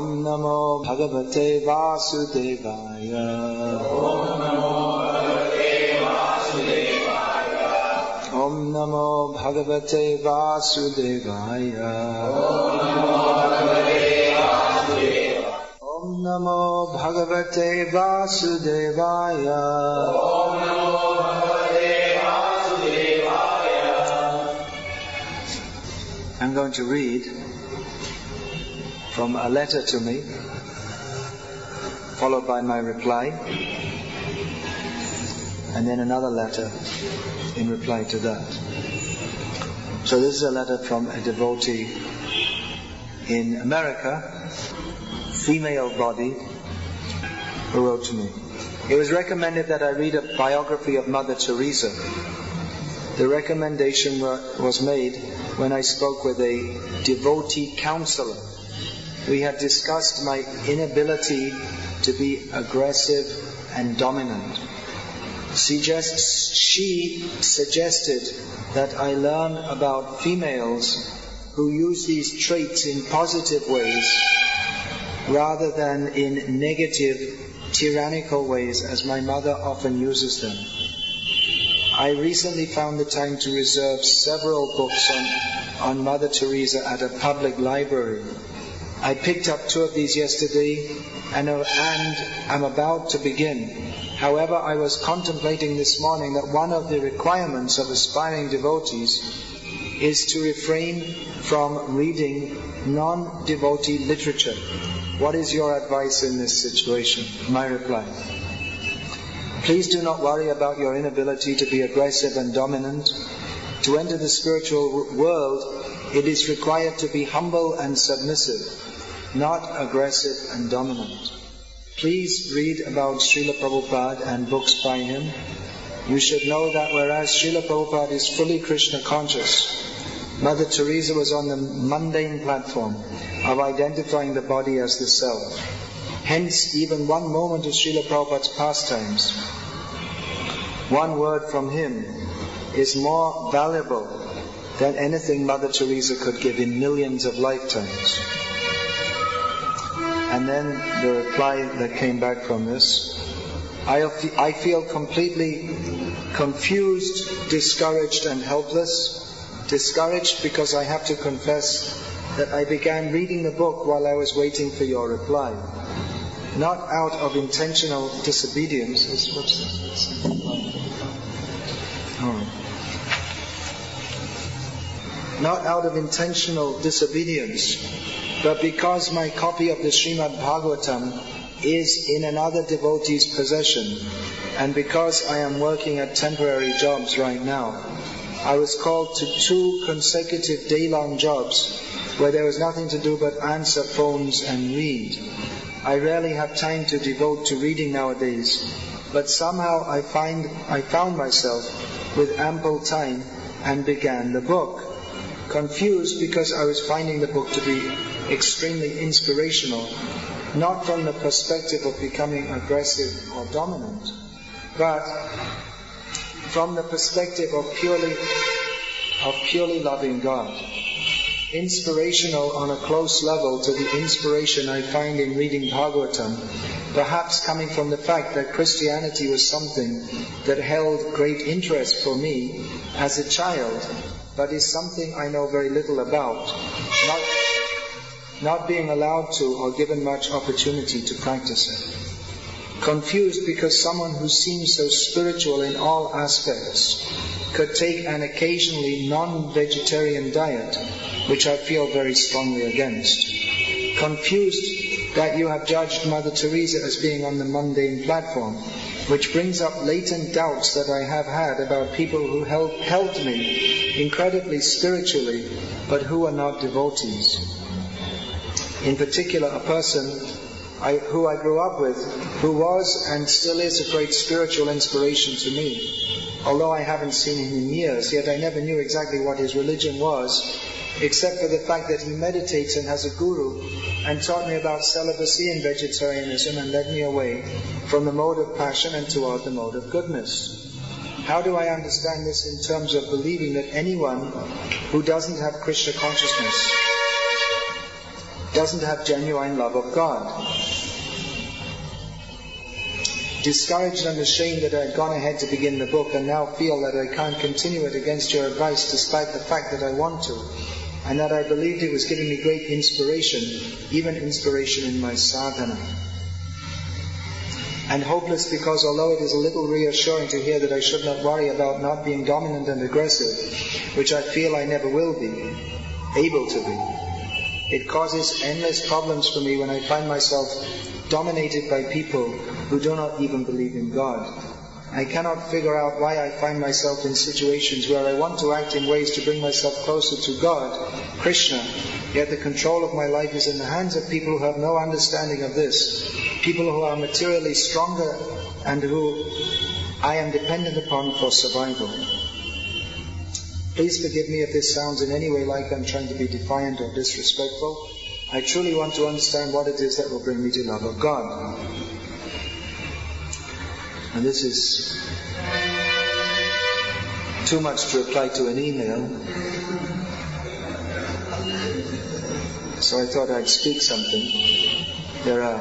Om Namo Bhagavate Vasudevaya. Om Namo Bhagavate Vasudevaya. Om Namo Bhagavate Vasudevaya. Om Namo Bhagavate Vasudevaya. Om Namo Bhagavate Vasudevaya. I'm going to read from a letter to me, followed by my reply, and then another letter in reply to that. So this is a letter from a devotee in America, female body, who wrote to me. It was recommended that I read a biography of Mother Teresa. The recommendation was made when I spoke with a devotee counselor. We had discussed my inability to be aggressive and dominant. She suggested that I learn about females who use these traits in positive ways rather than in negative, tyrannical ways as my mother often uses them. I recently found the time to reserve several books on Mother Teresa at a public library. I picked up 2 of these yesterday and I'm about to begin. However, I was contemplating this morning that one of the requirements of aspiring devotees is to refrain from reading non-devotee literature. What is your advice in this situation? My reply: please do not worry about your inability to be aggressive and dominant. To enter the spiritual world, it is required to be humble and submissive, not aggressive and dominant. Please read about Srila Prabhupada and books by him. You should know that whereas Srila Prabhupada is fully Krishna conscious, Mother Teresa was on the mundane platform of identifying the body as the self. Hence, even one moment of Srila Prabhupada's pastimes, one word from him, is more valuable than anything Mother Teresa could give in millions of lifetimes. And then the reply that came back from this: I feel completely confused, discouraged and helpless. Discouraged because I have to confess that I began reading the book while I was waiting for your reply. Not out of intentional disobedience. Not out of intentional disobedience, but because my copy of the Srimad Bhagavatam is in another devotee's possession, and because I am working at temporary jobs right now. I was called to 2 consecutive day-long jobs where there was nothing to do but answer phones and read. I rarely have time to devote to reading nowadays, but somehow I found myself with ample time and began the book. Confused because I was finding the book to be extremely inspirational, not from the perspective of becoming aggressive or dominant, but from the perspective of purely loving God. Inspirational on a close level to the inspiration I find in reading Bhagavatam, perhaps coming from the fact that Christianity was something that held great interest for me as a child, but is something I know very little about, not being allowed to or given much opportunity to practice it. Confused because someone who seems so spiritual in all aspects could take an occasionally non-vegetarian diet, which I feel very strongly against. Confused that you have judged Mother Teresa as being on the mundane platform, which brings up latent doubts that I have had about people who helped me incredibly spiritually, but who are not devotees. In particular, a person who I grew up with, who was and still is a great spiritual inspiration to me. Although I haven't seen him in years, yet I never knew exactly what his religion was, except for the fact that he meditates and has a guru, and taught me about celibacy and vegetarianism and led me away from the mode of passion and toward the mode of goodness. How do I understand this in terms of believing that anyone who doesn't have Krishna consciousness doesn't have genuine love of God. Discouraged and ashamed that I had gone ahead to begin the book and now feel that I can't continue it against your advice despite the fact that I want to, and that I believed it was giving me great inspiration, even inspiration in my sadhana. And hopeless because although it is a little reassuring to hear that I should not worry about not being dominant and aggressive, which I feel I never will be, able to be, it causes endless problems for me when I find myself dominated by people who do not even believe in God. I cannot figure out why I find myself in situations where I want to act in ways to bring myself closer to God, Krishna, yet the control of my life is in the hands of people who have no understanding of this, people who are materially stronger and who I am dependent upon for survival. Please forgive me if this sounds in any way like I'm trying to be defiant or disrespectful. I truly want to understand what it is that will bring me to love of God. And this is too much to reply to an email, so I thought I'd speak something. There are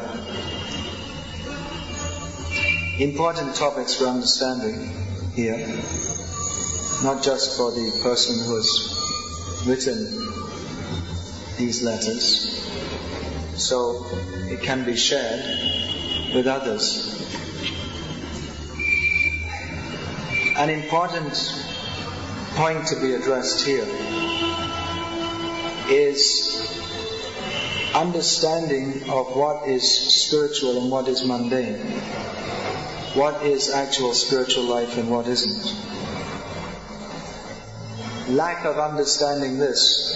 important topics for understanding here, not just for the person who has written these letters, so it can be shared with others. An important point to be addressed here is understanding of what is spiritual and what is mundane. What is actual spiritual life and what isn't. Lack of understanding this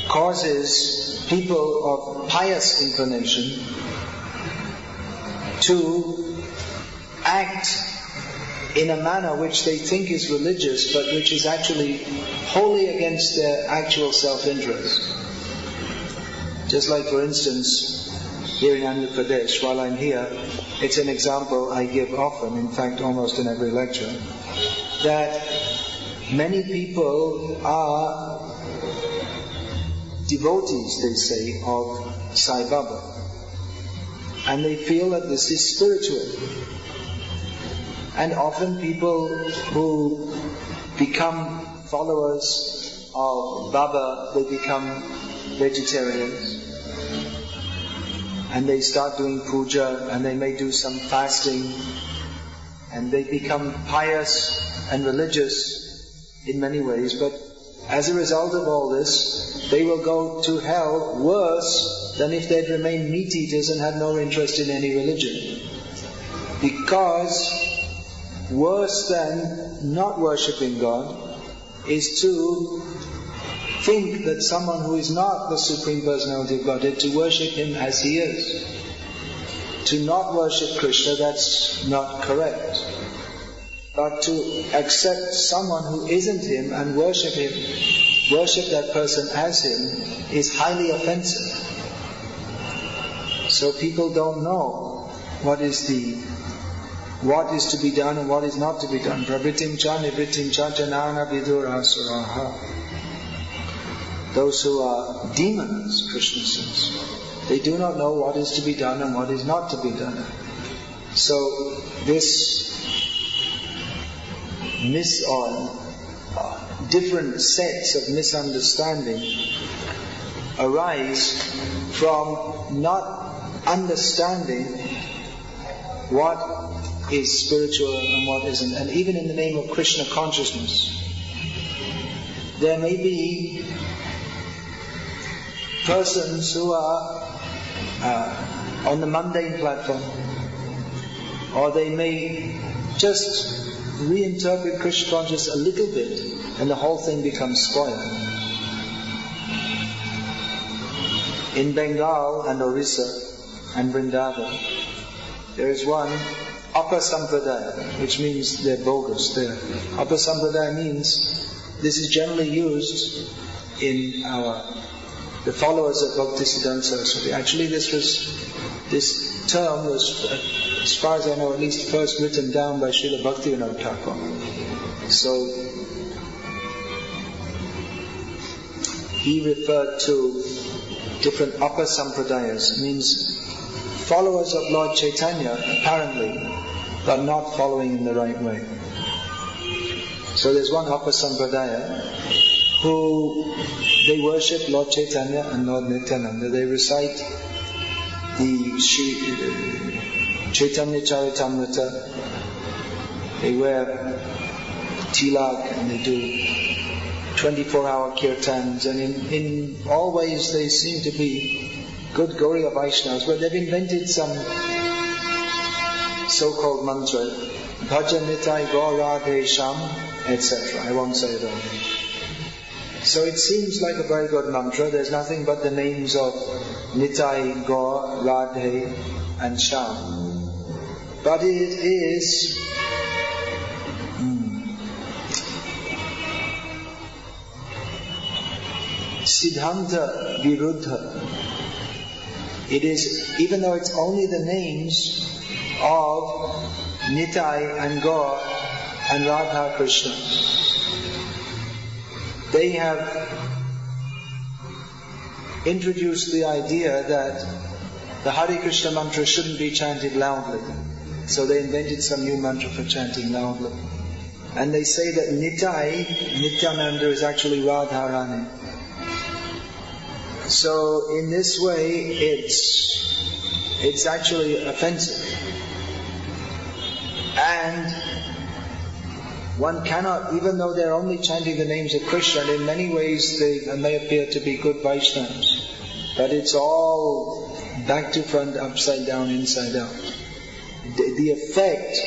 causes people of pious inclination to act in a manner which they think is religious but which is actually wholly against their actual self-interest. Just like, for instance, here in Andhra Pradesh, while I'm here, it's an example I give often, in fact almost in every lecture, that many people are devotees, they say, of Sai Baba. And they feel that this is spiritual. And often people who become followers of Baba, they become vegetarians. And they start doing puja, and they may do some fasting. And they become pious and religious in many ways. But as a result of all this, they will go to hell worse than if they'd remained meat eaters and had no interest in any religion. Because worse than not worshipping God is to think that someone who is not the Supreme Personality of Godhead, to worship Him as He is. To not worship Krishna, that's not correct. But to accept someone who isn't Him and worship Him, worship that person as Him, is highly offensive. So people don't know what is to be done and what is not to be done. Pravritim cha nivritim cha janana vidurasuraha. Those who are demons, Krishna says, they do not know what is to be done and what is not to be done. So this different sets of misunderstanding arise from not understanding what is spiritual and what isn't. And even in the name of Krishna consciousness, there may be persons who are on the mundane platform, or they may just reinterpret Krishna consciousness a little bit and the whole thing becomes spoiled. In Bengal and Orissa and Vrindavan, there is one Apasampradaya, which means they're bogus. Apasampradaya means this is generally used in the followers of Bhaktisiddhanta Saraswati. Actually, this term was, as far as I know, at least first written down by Srila Bhaktivinoda Thakur. So he referred to different upper sampradayas, means followers of Lord Chaitanya, apparently, but not following in the right way. So there's one upper sampradaya who they worship Lord Chaitanya and Lord Nityananda. They recite the Chaitanya Charitamrita. They wear tilak and they do 24-hour kirtans, and in all ways they seem to be good Gauriya Vaishnavas, but they've invented some so-called mantra, Bhaja Nitai Gaur Radhe Sham, etc. I won't say it all. So it seems like a very good mantra. There's nothing but the names of Nitai, Gaur, Radhe and Sham. But it is Siddhanta Viruddha. It is, even though it's only the names of Nitai and Gaur and Radha Krishna, they have introduced the idea that the Hare Krishna mantra shouldn't be chanted loudly. So they invented some new mantra for chanting loudly. And they say that Nitai, Nityananda, is actually Radharani. So in this way, it's actually offensive. And one cannot, even though they're only chanting the names of Krishna, and in many ways they may appear to be good Vaishnavas, but it's all back to front, upside down, inside out. The effect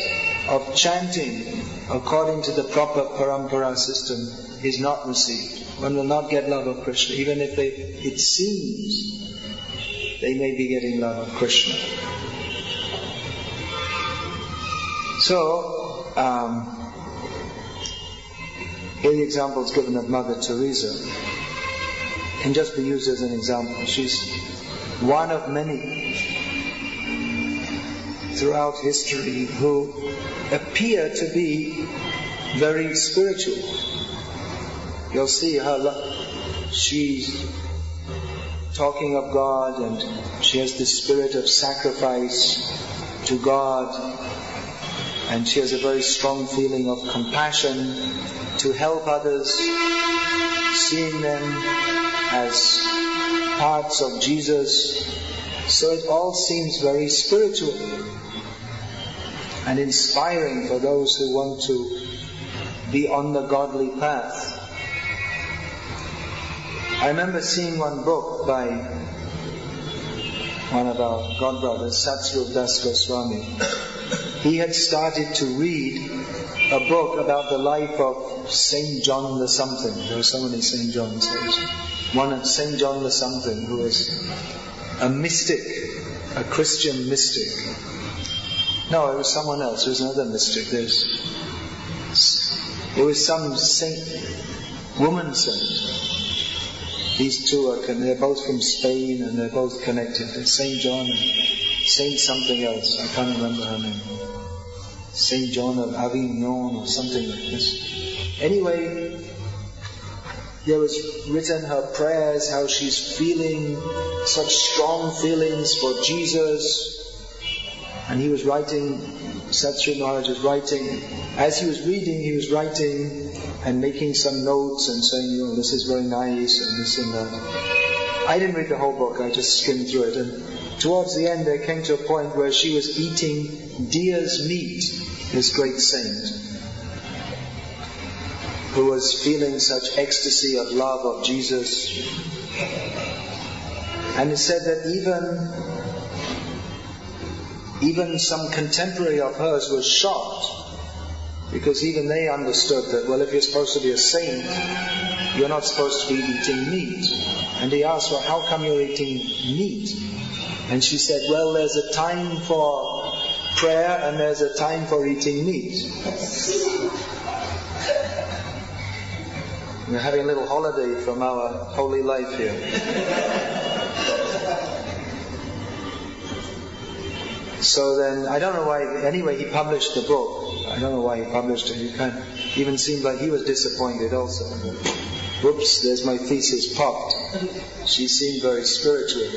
of chanting according to the proper parampara system is not received. One will not get love of Krishna, even if it seems they may be getting love of Krishna. So, here the example is given of Mother Teresa. Can just be used as an example. She's one of many throughout history who appear to be very spiritual. You'll see her, she's talking of God, and she has this spirit of sacrifice to God, and she has a very strong feeling of compassion to help others, seeing them as parts of Jesus. So it all seems very spiritual and inspiring for those who want to be on the godly path. I remember seeing one book by one of our godbrothers, Satsrup Das Goswami. He had started to read a book about the life of Saint John the something. There were so many Saint Johns. There was one of Saint John the something who was a mystic, a Christian mystic. No, it was someone else. There was another mystic. There was some saint, woman saint. These two they're both from Spain and they're both connected. There's Saint John and Saint something else. I can't remember her name. Saint John of Avignon or something like this. Anyway, there was written her prayers, how she's feeling such strong feelings for Jesus. And he was writing, Satsri Maharaj was writing. As he was reading, he was writing and making some notes and saying, this is very nice and this and that. I didn't read the whole book, I just skimmed through it. And towards the end, there came to a point where she was eating deer's meat, this great saint, who was feeling such ecstasy of love of Jesus. And it said that even some contemporary of hers was shocked, because even they understood that, well, if you're supposed to be a saint, you're not supposed to be eating meat. And he asked, well, how come you're eating meat? And she said, well, there's a time for prayer and there's a time for eating meat. We're having a little holiday from our holy life here. So then, I don't know why, anyway, he published the book. I don't know why he published it. It kind of even seemed like he was disappointed also. Whoops, there's my thesis popped. She seemed very spiritual.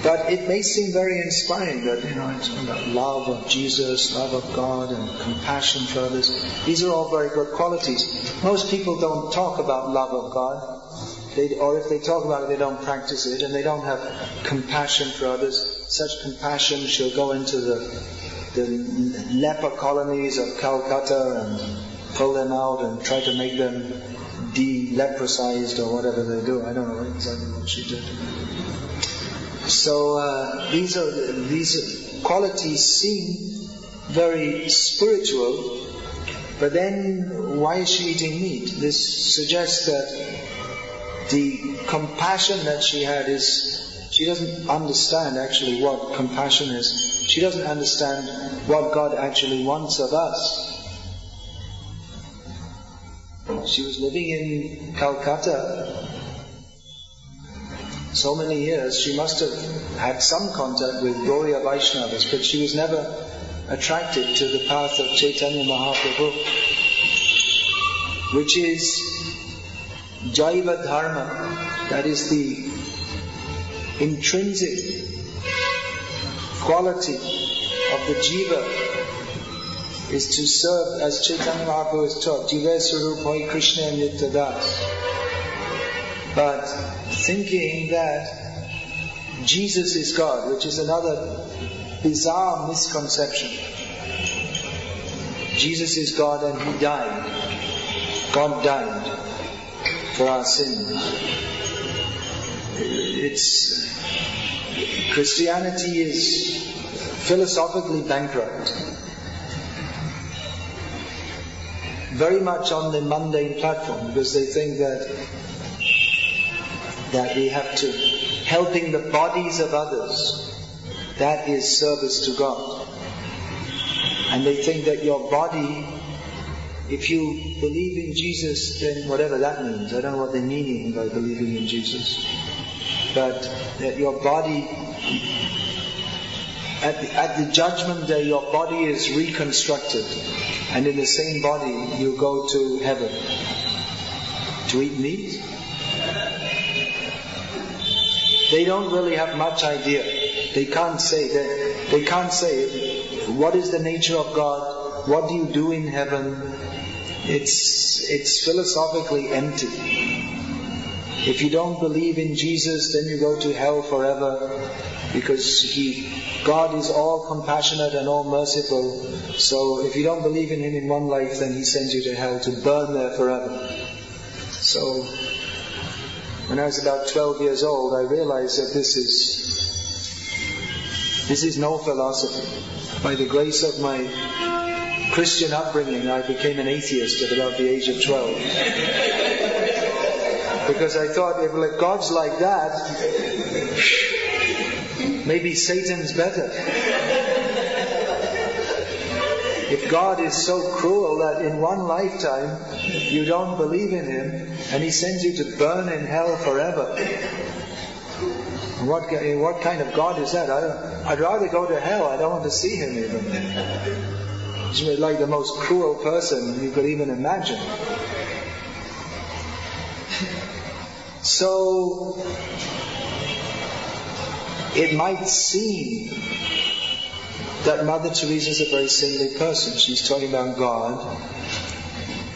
But it may seem very inspiring that, it's about love of Jesus, love of God, and compassion for others. These are all very good qualities. Most people don't talk about love of God, or if they talk about it, they don't practice it, and they don't have compassion for others. Such compassion shall go into the leper colonies of Calcutta and pull them out and try to make them de-leprosized or whatever they do. I don't know exactly what she did. So these qualities seem very spiritual, but then why is she eating meat? This suggests that the compassion that she had she doesn't understand actually what compassion is. She doesn't understand what God actually wants of us. She was living in Calcutta so many years. She must have had some contact with Gaudiya Vaishnavas, but she was never attracted to the path of Chaitanya Mahaprabhu, which is Jaiva Dharma. That is the intrinsic quality of the jiva, is to serve, as Chaitanya Mahaprabhu has taught, Jiva Sarupoi Krishna Nityadas. But thinking that Jesus is God, which is another bizarre misconception. Jesus is God and He died. God died for our sins. Christianity is philosophically bankrupt. Very much on the mundane platform, because they think that we have to, helping the bodies of others, that is service to God. And they think that your body, if you believe in Jesus, then whatever that means, I don't know what they mean by believing in Jesus, but that your body, at the judgment day, your body is reconstructed, and in the same body you go to heaven. To eat meat? They don't really have much idea. They can't say what is the nature of God, what do you do in heaven. It's philosophically empty. If you don't believe in Jesus, then you go to hell forever, because God is all compassionate and all merciful. So if you don't believe in Him in one life, then He sends you to hell to burn there forever. So when I was about 12 years old, I realized that this is no philosophy. By the grace of my Christian upbringing, I became an atheist at about the age of 12. Because I thought, if God's like that, maybe Satan's better. If God is so cruel that in one lifetime you don't believe in Him and He sends you to burn in hell forever, what kind of God is that? I'd rather go to hell. I don't want to see Him even. He's like the most cruel person you could even imagine. So it might seem that Mother Teresa is a very saintly person. She's talking about God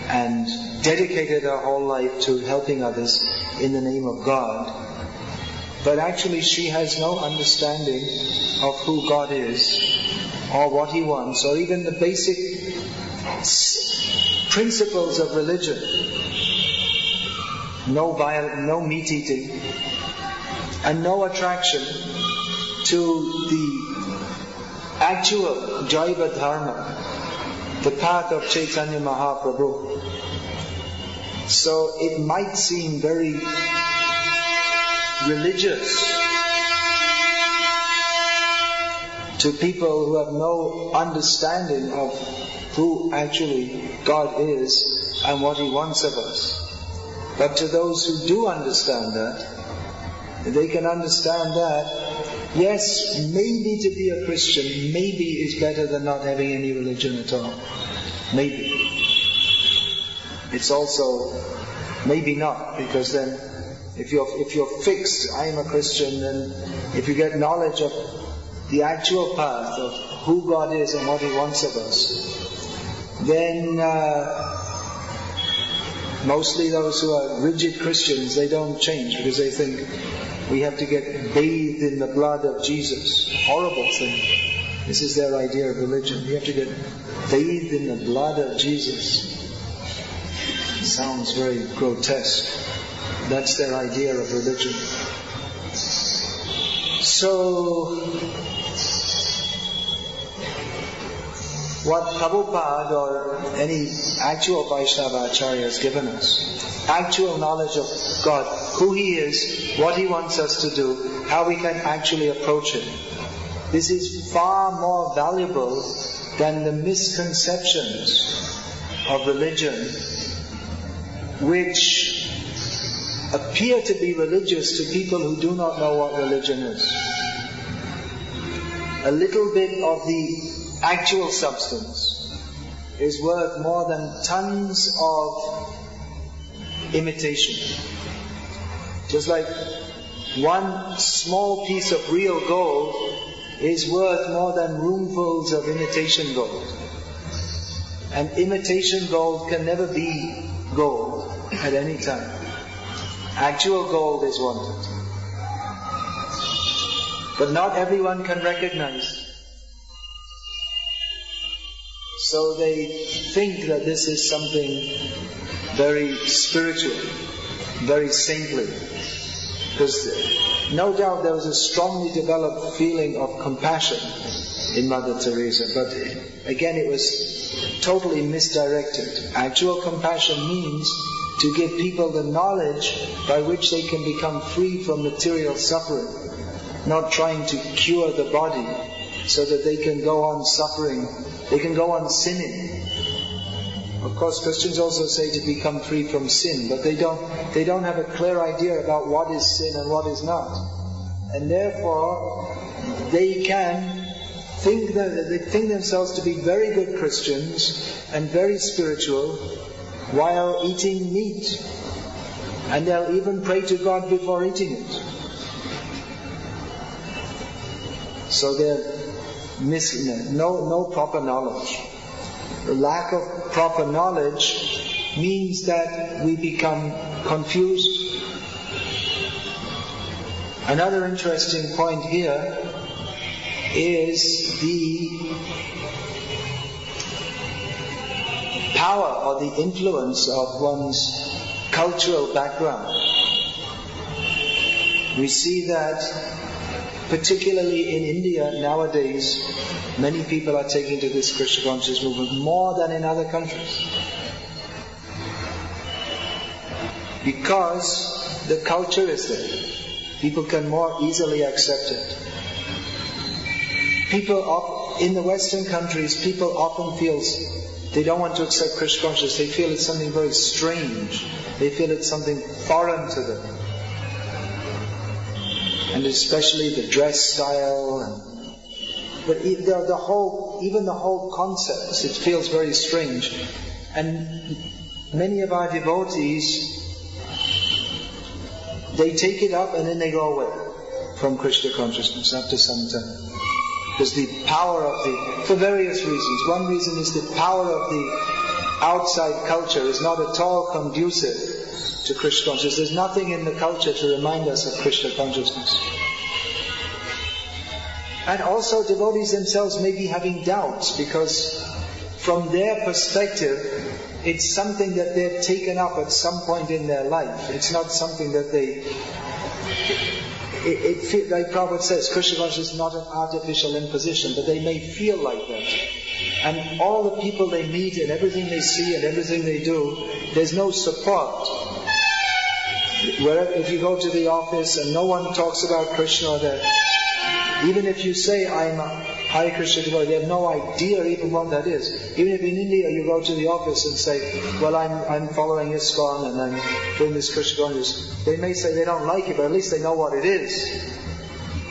and dedicated her whole life to helping others in the name of God. But actually she has no understanding of who God is, or what He wants, or even the basic principles of religion. No violence, no meat eating, and no attraction to the actual Jaiva Dharma, the path of Chaitanya Mahaprabhu. So it might seem very religious to people who have no understanding of who actually God is and what He wants of us. But to those who do understand that, they can understand that, yes, maybe to be a Christian, maybe is better than not having any religion at all. Maybe. It's also Maybe not, because then if you're fixed, I am a Christian, then if you get knowledge of the actual path of who God is and what He wants of us, then mostly those who are rigid Christians, they don't change because they think we have to get bathed in the blood of Jesus. Horrible thing. This is their idea of religion. You have to get bathed in the blood of Jesus. Sounds very grotesque. That's their idea of religion. So, what Prabhupada or any actual Vaishnava Acharya has given us, actual knowledge of God, who He is, what He wants us to do, how we can actually approach Him. This is far more valuable than the misconceptions of religion, which appear to be religious to people who do not know what religion is. A little bit of the actual substance is worth more than tons of imitation. Just like one small piece of real gold is worth more than roomfuls of imitation gold. And imitation gold can never be gold at any time. Actual gold is wanted. But not everyone can recognize. So they think that this is something very spiritual, very saintly. Because no doubt there was a strongly developed feeling of compassion in Mother Teresa, but again it was totally misdirected. Actual compassion means to give people the knowledge by which they can become free from material suffering, not trying to cure the body so that they can go on suffering, they can go on sinning. Of course, Christians also say to become free from sin, but they don't have a clear idea about what is sin and what is not. And therefore, they think themselves to be very good Christians and very spiritual while eating meat. And they'll even pray to God before eating it. So they're missing no proper knowledge. The lack of proper knowledge means that we become confused. Another interesting point here is the power or the influence of one's cultural background. We see that particularly in India nowadays, many people are taking to this Krishna conscious movement more than in other countries. Because the culture is there. People can more easily accept it. In the Western countries, people often feel they don't want to accept Krishna consciousness. They feel it's something very strange. They feel it's something foreign to them. And especially the dress style, but even the whole concept, it feels very strange. And many of our devotees, they take it up and then they go away from Krishna consciousness after some time. Because the power of for various reasons. One reason is the power of the outside culture is not at all conducive to Krishna consciousness. There's nothing in the culture to remind us of Krishna consciousness. And also devotees themselves may be having doubts because from their perspective it's something that they've taken up at some point in their life. It's not something that like Prabhupada says, Krishna consciousness is not an artificial imposition, but they may feel like that. And all the people they meet and everything they see and everything they do, there's no support. If you go to the office and no one talks about Krishna, even if you say I'm a Hare Krishna devotee, they have no idea even what that is. Even if in India you go to the office and say, well, I'm following ISKCON and I'm doing this Krishna consciousness, they may say they don't like it, but at least they know what it is.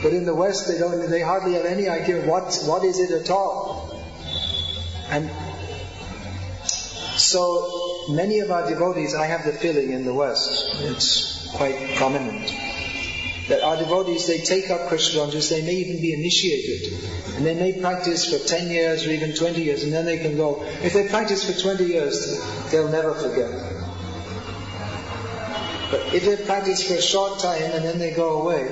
But in the West they hardly have any idea what is it at all. And so many of our devotees, I have the feeling in the West, it's quite prominent, that our devotees, they take up Krishna consciousness, they may even be initiated, and they may practice for 10 years or even 20 years, and then they can go. If they practice for 20 years, they'll never forget. But if they practice for a short time and then they go away,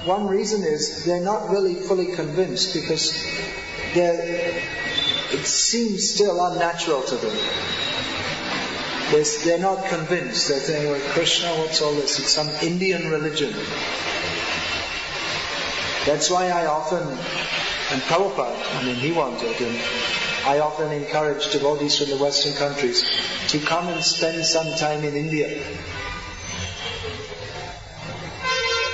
one reason is they're not really fully convinced, because it seems still unnatural to them. They're not convinced. They're saying, well, Krishna, what's all this? It's some Indian religion. That's why I often, and Prabhupada, he wanted, and I often encourage devotees from the Western countries to come and spend some time in India.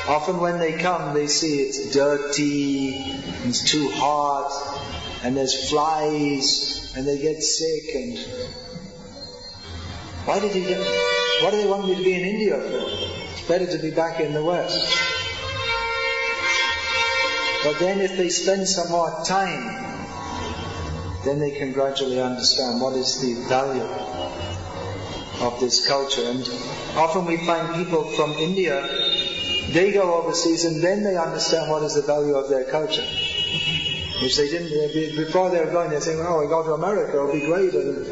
Often when they come, they see it's dirty, it's too hot, and there's flies, and they get sick, and what do they want me to be in India for? It's better to be back in the West. But then if they spend some more time, then they can gradually understand what is the value of this culture. And often we find people from India, they go overseas and then they understand what is the value of their culture. Which they didn't, before they were going, they're saying, oh, we go to America, it'll be great, and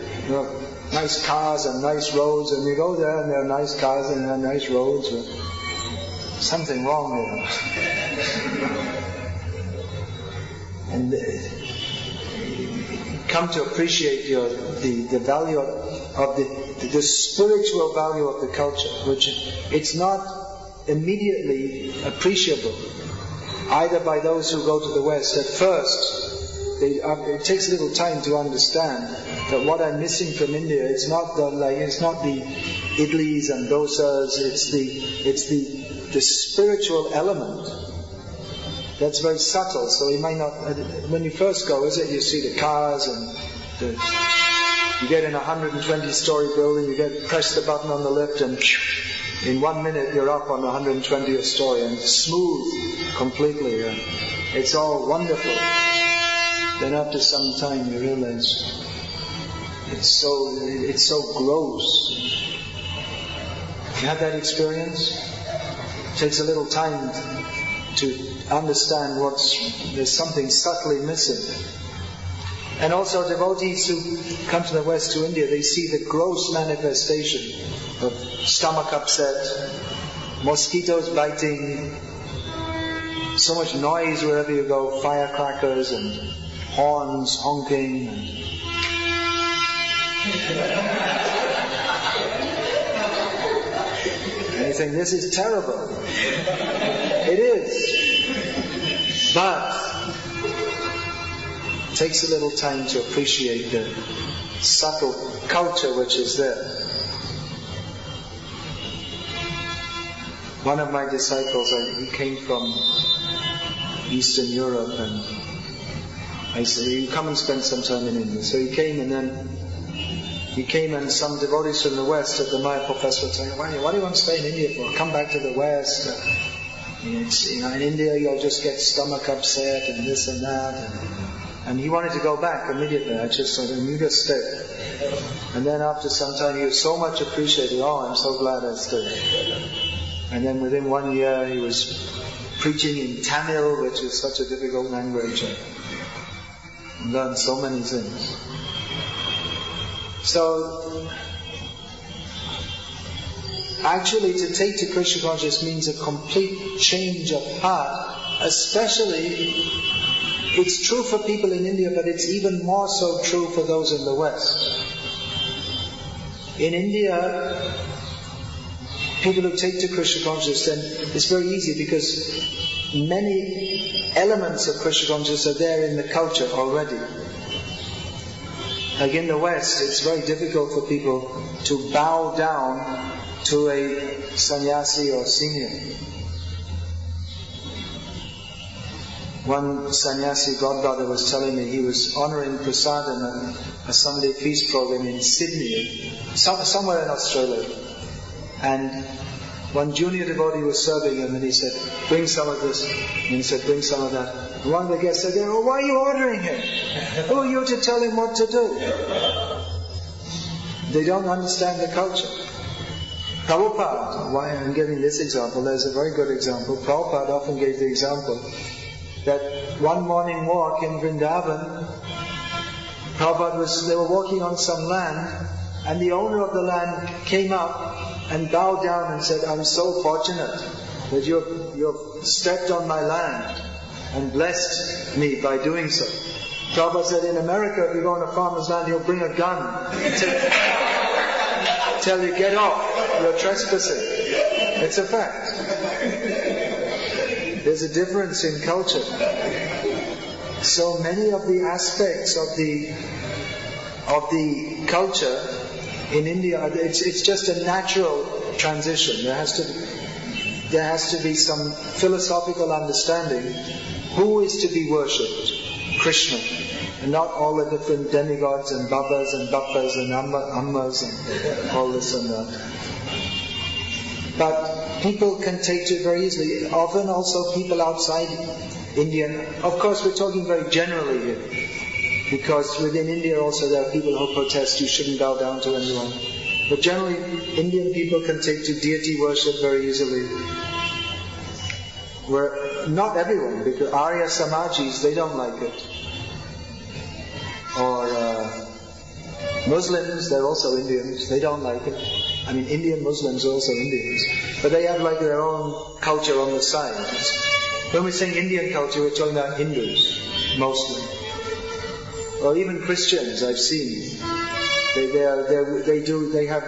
nice cars and nice roads, and you go there and there are nice cars and there are nice roads, but something wrong there. And come to appreciate the value of the spiritual value of the culture, which it's not immediately appreciable either by those who go to the West. At first, it takes a little time to understand that what I'm missing from India, it's not the idlis and dosas, it's the spiritual element. That's very subtle, so you might not, when you first go, you see the cars and you get in a 120-story building, press the button on the lift, and in 1 minute you're up on the 120th story, and smooth completely. It's all wonderful. Then after some time you realize it's so gross. You have that experience? It takes a little time to understand there's something subtly missing. And also devotees who come to the West, to India, they see the gross manifestation of stomach upset, mosquitoes biting, so much noise wherever you go, firecrackers and horns honking. And you think, this is terrible. It is. But it takes a little time to appreciate the subtle culture which is there. One of my disciples, he came from Eastern Europe, and I said, you come and spend some time in India. So he came, and some devotees from the West at the Maya professor were saying, what do you want to stay in India for? Come back to the West. In India you'll just get stomach upset and this and that. And he wanted to go back immediately. I just told him, you just stay. And then after some time he was so much appreciated. Oh, I'm so glad I stayed. And then within 1 year he was preaching in Tamil, which is such a difficult language. And learned so many things. So, actually to take to Krishna consciousness means a complete change of heart. Especially, it's true for people in India, but it's even more so true for those in the West. In India, people who take to Krishna consciousness, then it's very easy because many elements of Krishna consciousness are there in the culture already. Like in the West, it's very difficult for people to bow down to a sannyasi or senior. One sannyasi godbrother was telling me he was honoring prasadam at a Sunday feast program in Sydney, somewhere in Australia. And one junior devotee was serving him, and he said, bring some of this. And he said, bring some of that. And one of the guests said, oh, why are you ordering him? Who are you to tell him what to do? They don't understand the culture. Prabhupada, why I'm giving this example, there's a very good example. Prabhupada often gave the example that one morning walk in Vrindavan, they were walking on some land, and the owner of the land came up and bowed down and said, "I'm so fortunate that you've stepped on my land and blessed me by doing so." Prabhupada said, in America, if you go on a farmer's land, he'll bring a gun tell you, "Get off, you're trespassing." It's a fact. There's a difference in culture. So many of the aspects of the culture in India, it's just a natural transition. There has to be some philosophical understanding. Who is to be worshipped? Krishna. And not all the different demigods and babas and bappas and ammas and all this and that. But people can take to it very easily. Often also people outside India. Of course we're talking very generally here. Because within India also there are people who protest you shouldn't bow down to anyone. But generally Indian people can take to deity worship very easily. Where not everyone, because Arya Samajis, they don't like it. Or Muslims, they're also Indians, they don't like it. I mean, Indian Muslims are also Indians. But they have like their own culture on the side. When we're saying Indian culture, we're talking about Hindus, mostly. Or even Christians, I've seen. They have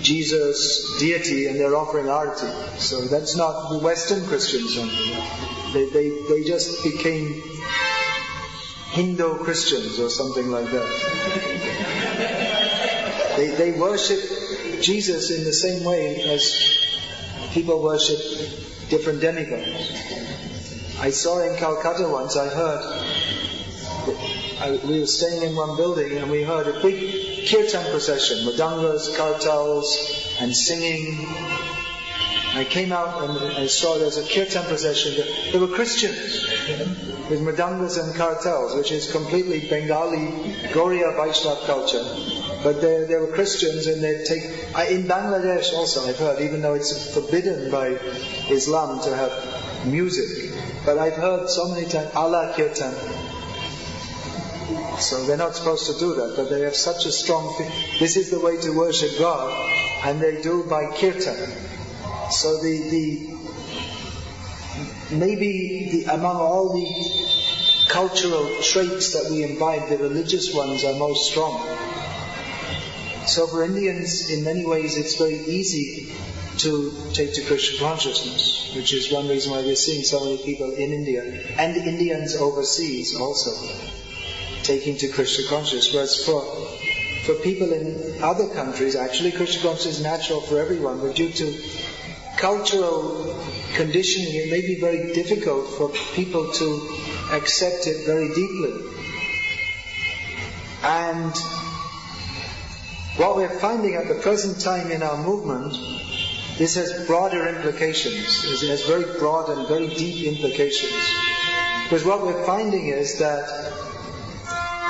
Jesus, deity, and they're offering arati. So that's not the Western Christians. They just became Hindu Christians or something like that. They worship Jesus in the same way as people worship different demigods. I saw in Calcutta once, we were staying in one building and we heard a big kirtan procession, madangas, kartals and singing. I came out and I saw there was a kirtan procession. There were Christians with madangas and kartals, which is completely Bengali, Gauriya Vaishnava culture. But there were Christians and they'd take... in Bangladesh also I've heard, even though it's forbidden by Islam to have music. But I've heard so many times, Allah Kirtan. So they're not supposed to do that, but they have such a strong... This is the way to worship God, and they do by Kirtan. So among all the cultural traits that we imbibe, the religious ones are most strong. So for Indians, in many ways, it's very easy to take to Krishna consciousness, which is one reason why we're seeing so many people in India, and Indians overseas also, taking to Krishna consciousness. Whereas for people in other countries, actually Krishna consciousness is natural for everyone, but due to cultural conditioning, it may be very difficult for people to accept it very deeply. And what we're finding at the present time in our movement, this has broader implications. It has very broad and very deep implications. Because what we're finding is that,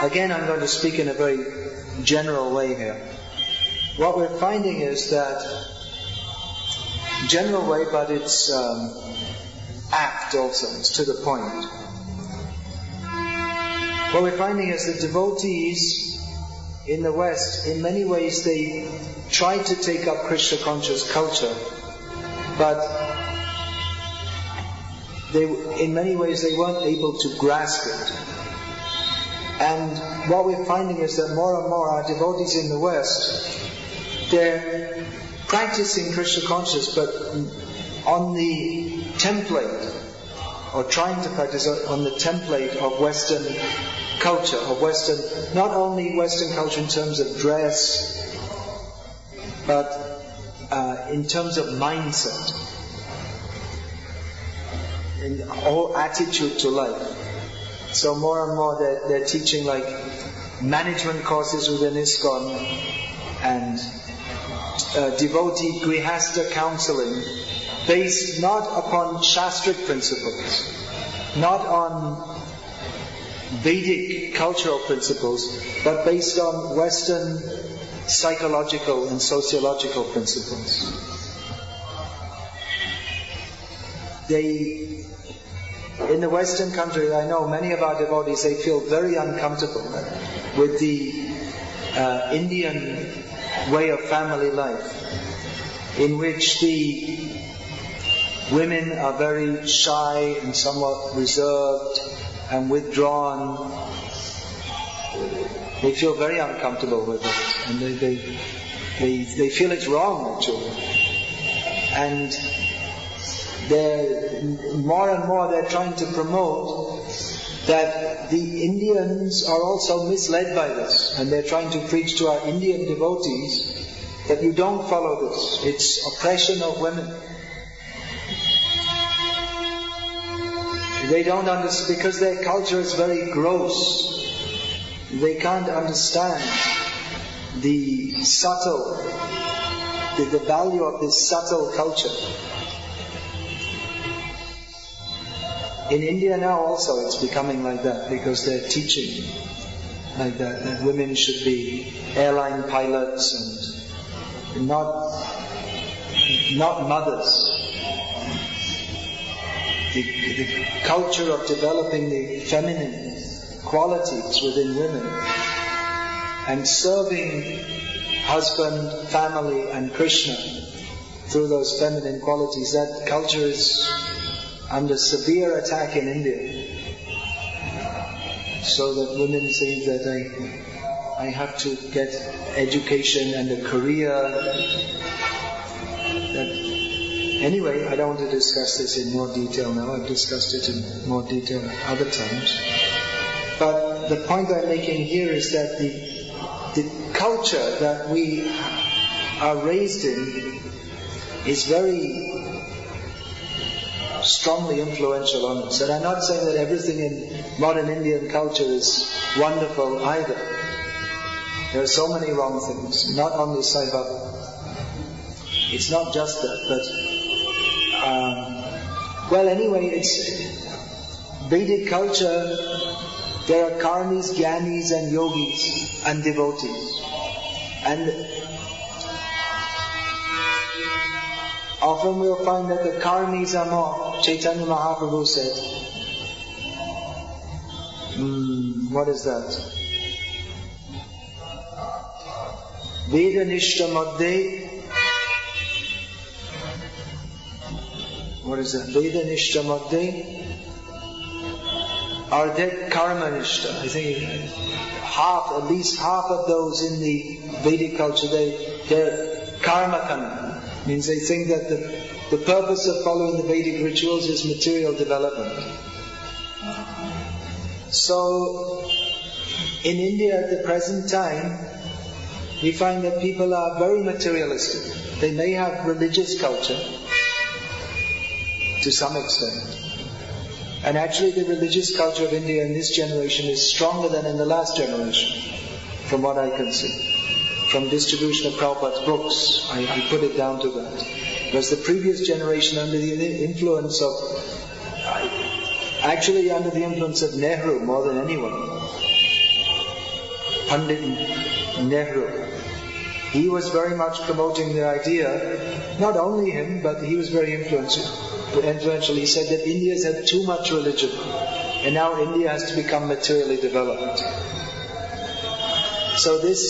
again I'm going to speak in a very general way here. What we're finding is that, general way, but it's apt also, it's to the point. What we're finding is that devotees in the West, in many ways they try to take up Krishna conscious culture, but in many ways they weren't able to grasp it. And what we're finding is that more and more our devotees in the West, they're practicing Krishna consciousness, but on the template, or trying to practice on the template of Western culture, of Western, not only Western culture in terms of dress, but in terms of mindset, in whole attitude to life. So more and more they're teaching like management courses within ISKCON and devotee grihastha counseling based not upon Shastric principles, not on Vedic cultural principles, but based on Western psychological and sociological principles. In the Western countries, I know many of our devotees, they feel very uncomfortable with the Indian way of family life, in which the women are very shy and somewhat reserved and withdrawn. They feel very uncomfortable with it, and they feel it's wrong, actually. And more and more they're trying to promote that the Indians are also misled by this, and they're trying to preach to our Indian devotees that you don't follow this. It's oppression of women. They don't understand, because their culture is very gross. They can't understand the value of this subtle culture. In India now also it's becoming like that, because they're teaching like that women should be airline pilots and not mothers. The culture of developing the feminine qualities within women and serving husband, family and Krishna through those feminine qualities, that culture is under severe attack in India. So that women say that I have to get education and a career. Anyway, I don't want to discuss this in more detail now. I've discussed it in more detail other times. But the point I'm making here is that the culture that we are raised in is very strongly influential on us. And I'm not saying that everything in modern Indian culture is wonderful either. There are so many wrong things, not only Sai Baba. It's not just that, but anyway, it's Vedic culture. There are karmis, jnanis and yogis and devotees. And often we'll find that the karmis are more. Chaitanya Mahaprabhu said, what is that? Vedanishta madde. What is that? Vedanishta madde. Are they karmanishta? I think at least half of those in the Vedic culture, they're karmakana. Means they think that the purpose of following the Vedic rituals is material development. So, in India at the present time, we find that people are very materialistic. They may have religious culture to some extent. And actually the religious culture of India in this generation is stronger than in the last generation, from what I can see. From distribution of Prabhupada's books, I put it down to that. Whereas the previous generation, under the influence of Nehru more than anyone, Pandit Nehru, he was very much promoting the idea, not only him, but he was very influential. He said that India's had too much religion, and now India has to become materially developed. So this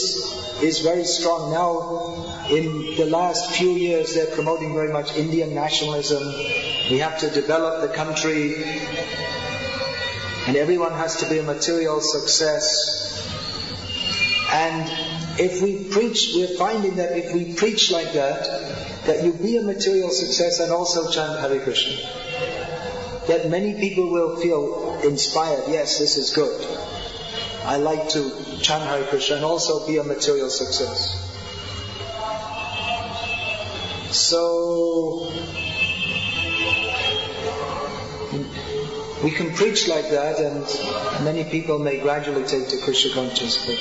is very strong. Now, in the last few years, they're promoting very much Indian nationalism. We have to develop the country, and everyone has to be a material success. And if we preach, we're finding that if we preach like that you be a material success and also chant Hare Krishna, that many people will feel inspired. Yes, this is good. I like to chant Hare Krishna and also be a material success. So we can preach like that, and many people may gradually take to Krishna consciousness. But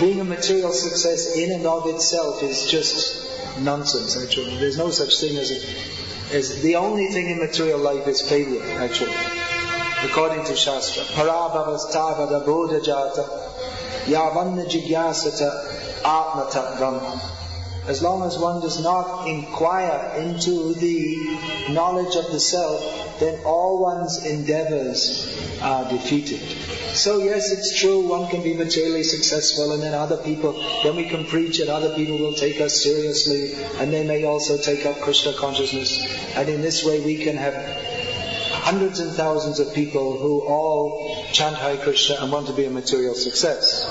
being a material success in and of itself is just nonsense, actually. There's no such thing as the only thing in material life is failure, actually, according to Shastra. Parabhavastavada bodhajata yavanna jigyasata Atma Tattvam. As long as one does not inquire into the knowledge of the self, then all one's endeavors are defeated. So yes, it's true, one can be materially successful, and then we can preach and other people will take us seriously, and they may also take up Krishna consciousness. And in this way we can have hundreds and thousands of people who all chant Hare Krishna and want to be a material success.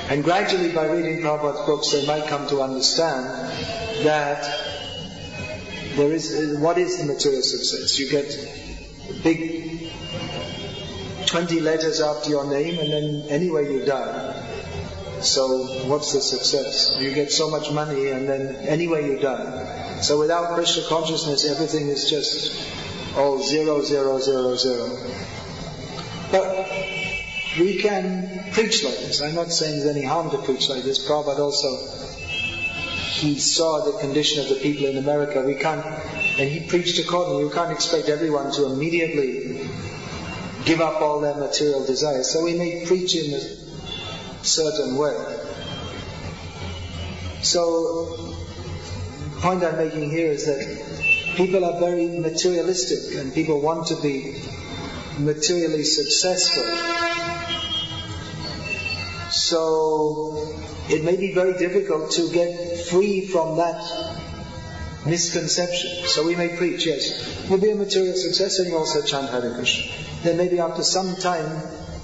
And gradually, by reading Prabhupada's books, they might come to understand that what is the material success? You get big 20 letters after your name, and then anyway you die. So what's the success? You get so much money, and then anyway you die. So without Krishna consciousness, everything is just all 0, 0, 0, 0. But we can preach like this. I'm not saying there's any harm to preach like this. Prabhupada also, he saw the condition of the people in America. And he preached accordingly. You can't expect everyone to immediately give up all their material desires. So we may preach in a certain way. So, the point I'm making here is that people are very materialistic and people want to be materially successful. So it may be very difficult to get free from that misconception. So we may preach, yes, you'll be a material success and you also chant Hare Krishna. Then maybe after some time,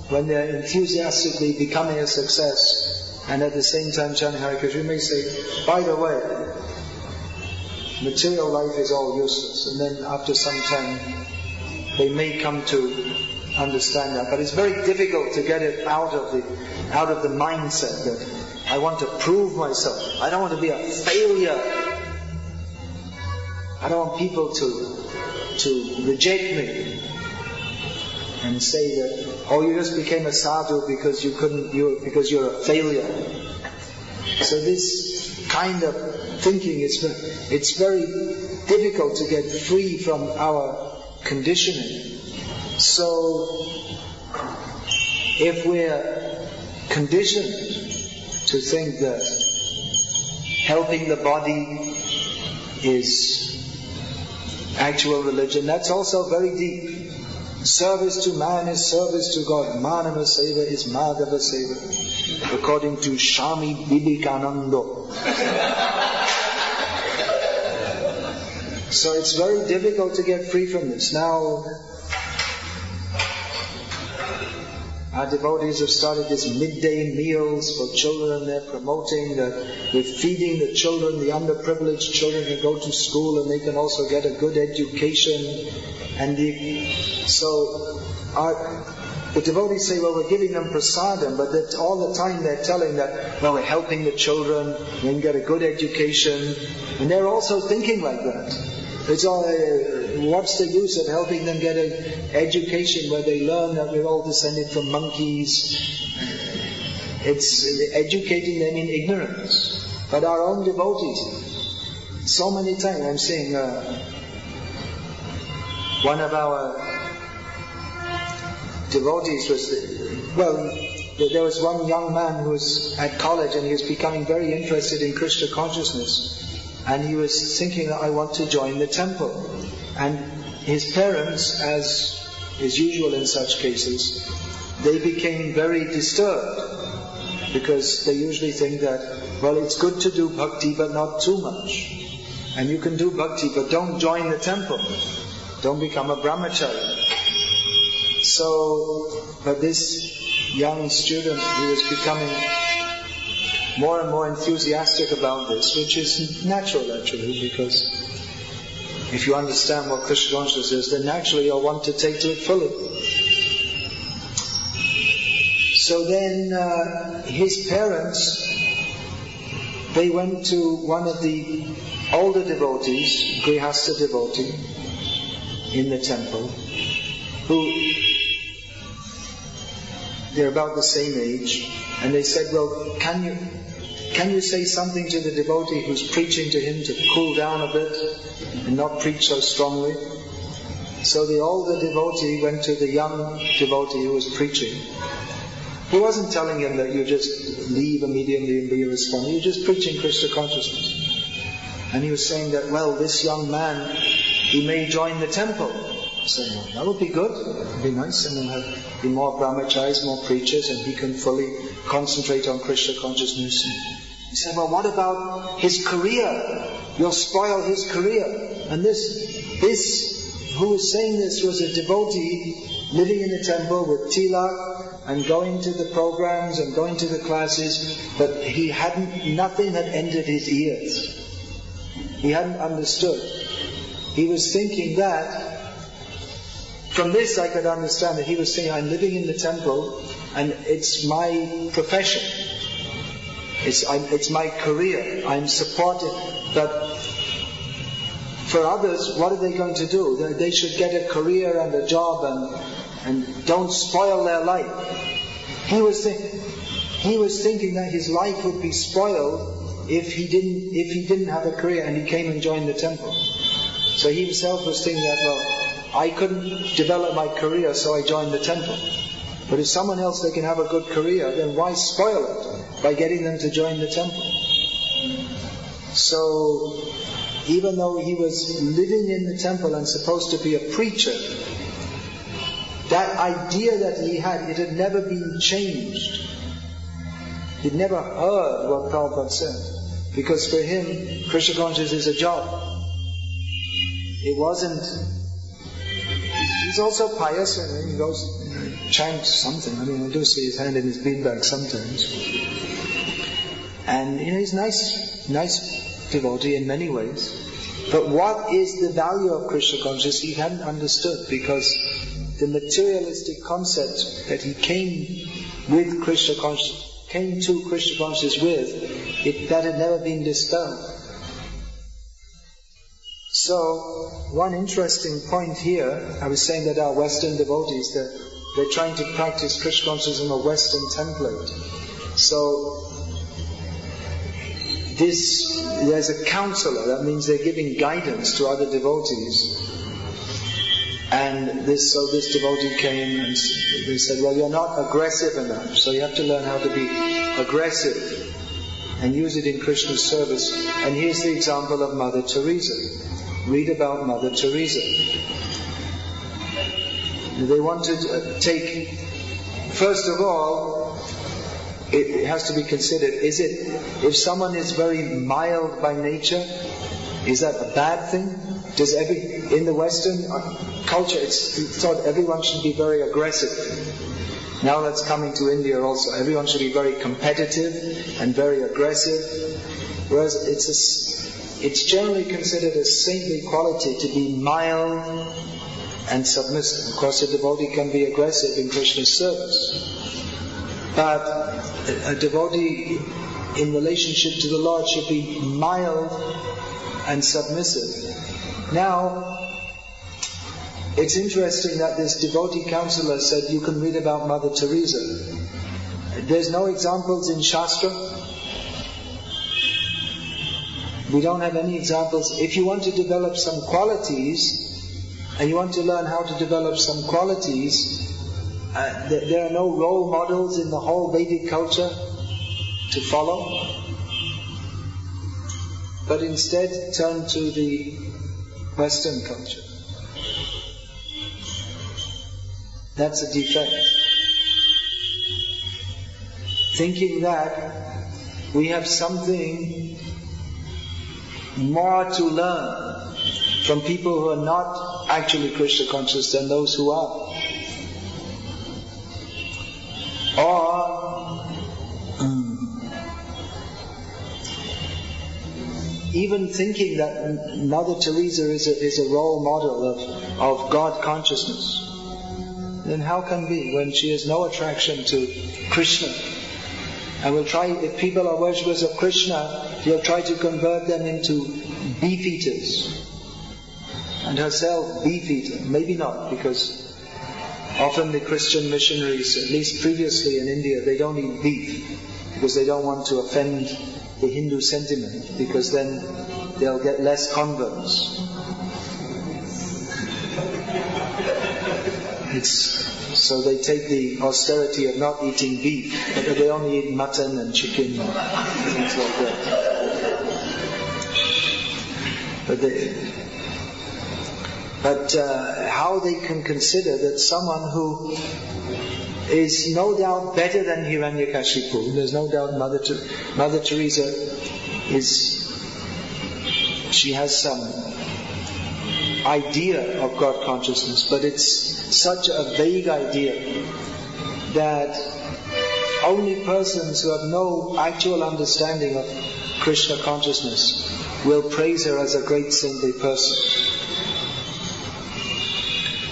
when they're enthusiastically becoming a success and at the same time chanting Hare Krishna, you may say, by the way, material life is all useless. And then after some time, they may come to understand that. But it's very difficult to get it out of the mindset that I want to prove myself. I don't want to be a failure. I don't want people to reject me and say that, oh, you just became a sadhu because because you're a failure. So this kind of thinking, it's very difficult to get free from our conditioning. So, if we're conditioned to think that helping the body is actual religion, that's also very deep. Service to man is service to God. Manava Seva is Madhava Seva, according to Swami Vivekananda. So it's very difficult to get free from this. Now, our devotees have started this midday meals for children. They're promoting that we're feeding the children, the underprivileged children can go to school and they can also get a good education. And the devotees say, well, we're giving them prasadam, but that all the time they're telling that, well, we're helping the children, they can get a good education. And they're also thinking like that. It's all, what's the use of helping them get an education where they learn that we're all descended from monkeys? It's educating them in ignorance. But our own devotees, so many times I'm seeing one of our devotees there was one young man who was at college and he was becoming very interested in Krishna consciousness. And he was thinking that I want to join the temple. And his parents, as is usual in such cases, they became very disturbed because they usually think that, well, it's good to do bhakti but not too much. And you can do bhakti but don't join the temple. Don't become a brahmachari. But this young student, he was becoming more and more enthusiastic about this, which is natural actually, because if you understand what Krishna consciousness is, then naturally you'll want to take to it fully. So then his parents, they went to one of the older devotees, Grihastha devotee, in the temple, who they're about the same age, and they said, well, can you say something to the devotee who's preaching to him to cool down a bit and not preach so strongly? So the older devotee went to the young devotee who was preaching He wasn't telling him that you just leave immediately and be irresponsible. You're just preaching Krishna consciousness. And he was saying that, well, this young man, he may join the temple. So that would be good. It would be nice. And then be more brahmacharis, more preachers, and he can fully concentrate on Krishna consciousness. He said, well, what about his career? You'll spoil his career. And this, who was saying this was a devotee living in the temple with tilak and going to the programs and going to the classes, but nothing had entered his ears. He hadn't understood. He was thinking that, from this I could understand that he was saying, I'm living in the temple and it's my profession. It's my career. I'm supported. But for others, what are they going to do? They should get a career and a job and don't spoil their life. He was thinking that his life would be spoiled if he didn't have a career and he came and joined the temple. So he himself was thinking that, well, I couldn't develop my career, so I joined the temple. But if someone else they can have a good career, then why spoil it by getting them to join the temple? So even though he was living in the temple and supposed to be a preacher, that idea that he had, it had never been changed. He'd never heard what Prabhupada said. Because for him, Krishna consciousness is a job. It wasn't... He's also pious and he goes, chants something. I mean, I do see his hand in his beanbag sometimes. And, he's nice devotee in many ways. But what is the value of Krishna consciousness? He hadn't understood, because the materialistic concept that he came to Krishna consciousness with, that had never been dispelled. So, one interesting point here, I was saying that our Western devotees, they're trying to practice Krishna consciousness in a Western template. So, there's a counselor, that means they're giving guidance to other devotees. And this devotee came and they said, well, you're not aggressive enough, so you have to learn how to be aggressive and use it in Krishna's service. And here's the example of Mother Teresa. Read about Mother Teresa. They want to take, first of all, it has to be considered, if someone is very mild by nature, is that a bad thing? In the Western culture, it's thought everyone should be very aggressive. Now that's coming to India also. Everyone should be very competitive and very aggressive. Whereas it's generally considered a saintly quality to be mild and submissive. Of course, a devotee can be aggressive in Krishna's service. But a devotee in relationship to the Lord should be mild and submissive. Now, it's interesting that this devotee counselor said you can read about Mother Teresa. There's no examples in Shastra. We don't have any examples. If you want to develop some qualities, and you want to learn how to develop some qualities, there are no role models in the whole Vedic culture to follow. But instead turn to the Western culture. That's a defect. Thinking that we have something more to learn from people who are not actually Krishna conscious than those who are. Or even thinking that Mother Teresa is a role model of God consciousness. Then how can be when she has no attraction to Krishna? And will try, if people are worshippers of Krishna, he'll try to convert them into beefeaters. And herself beefeater. Maybe not, because often the Christian missionaries, at least previously in India, they don't eat beef because they don't want to offend the Hindu sentiment, because then they'll get less converts. So they take the austerity of not eating beef, but they only eat mutton and chicken and things like that. But how they can consider that someone who is no doubt better than Hiranyakashipu, there's no doubt Mother Teresa she has some idea of God consciousness, but it's such a vague idea that only persons who have no actual understanding of Krishna consciousness will praise her as a great saintly person.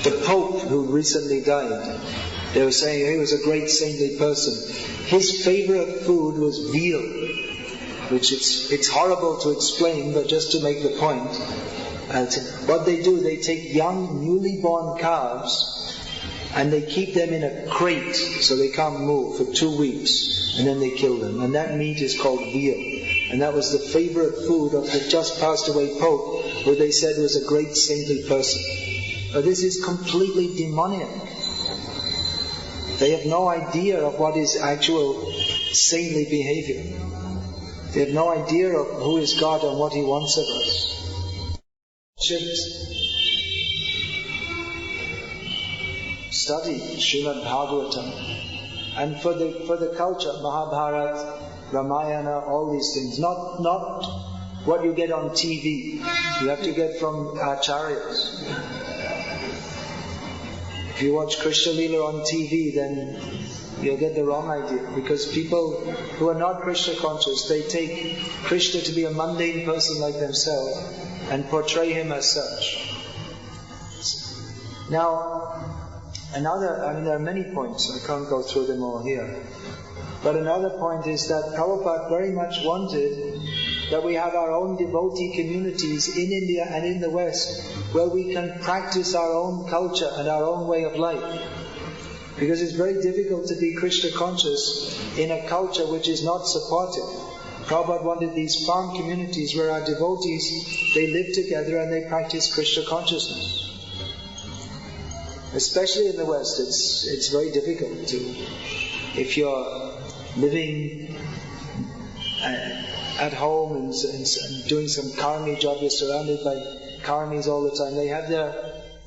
The Pope who recently died, they were saying he was a great saintly person. His favorite food was veal, which it's horrible to explain, but just to make the point. What they do, they take young, newly born calves and they keep them in a crate so they can't move for 2 weeks, and then they kill them. And that meat is called veal. And that was the favorite food of the just passed away Pope, who they said was a great saintly person. But this is completely demoniac. They have no idea of what is actual saintly behavior. They have no idea of who is God and what He wants of us. Study Srimad Bhagavatam, and for the culture, Mahabharata, Ramayana, all these things, not what you get on TV. You have to get from acharyas. If you watch Krishna Leela on TV, then you'll get the wrong idea, because people who are not Krishna conscious, they take Krishna to be a mundane person like themselves and portray him as such. Now, there are many points, I can't go through them all here. But another point is that Prabhupada very much wanted that we have our own devotee communities in India and in the West, where we can practice our own culture and our own way of life. Because it's very difficult to be Krishna conscious in a culture which is not supportive. Prabhupada wanted these farm communities where our devotees, they live together and they practice Krishna consciousness. Especially in the West, it's very difficult to, if you're living at home and doing some karmi job, you're surrounded by karmis all the time. They have their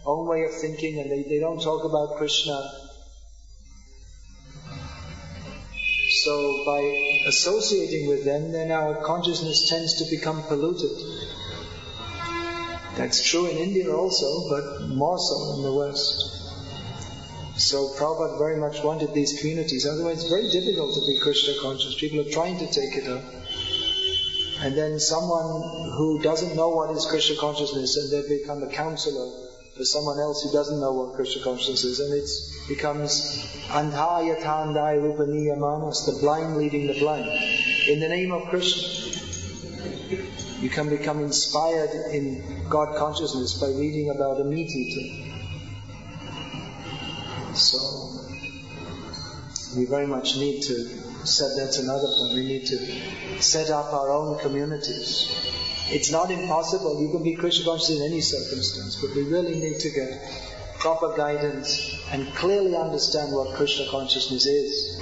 own way of thinking and they don't talk about Krishna. So by associating with them, then our consciousness tends to become polluted. That's true in India also, but more so in the West. So Prabhupada very much wanted these communities. Otherwise it's very difficult to be Krishna conscious. People are trying to take it up. And then someone who doesn't know what is Krishna consciousness, and they become a counselor for someone else who doesn't know what Krishna consciousness is, and it becomes andha yathandai rupaniya manas, the blind leading the blind. In the name of Krishna, you can become inspired in God consciousness by reading about a meat eater. So we very much need to that's another point. We need to set up our own communities. It's not impossible. You can be Krishna conscious in any circumstance, but we really need to get proper guidance and clearly understand what Krishna consciousness is.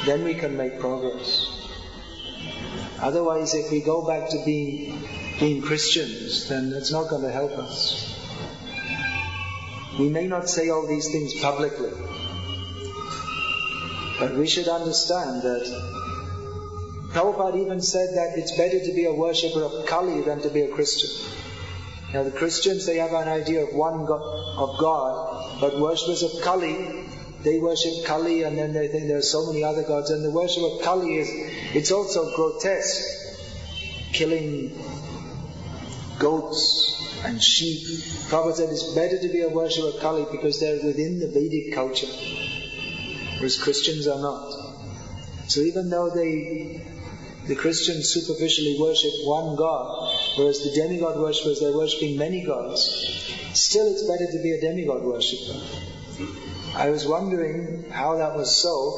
Then we can make progress. Otherwise, if we go back to being Christians, then it's not going to help us. We may not say all these things publicly, but we should understand that Prabhupada even said that it's better to be a worshipper of Kali than to be a Christian. Now the Christians, they have an idea of one God, but worshippers of Kali, they worship Kali and then they think there are so many other gods, and the worship of Kali it's also grotesque. Killing goats and sheep. Prabhupada said it's better to be a worshipper of Kali because they're within the Vedic culture, whereas Christians are not. So even though the Christians superficially worship one God, whereas the demigod worshippers, they're worshipping many gods, still it's better to be a demigod worshipper. I was wondering how that was so.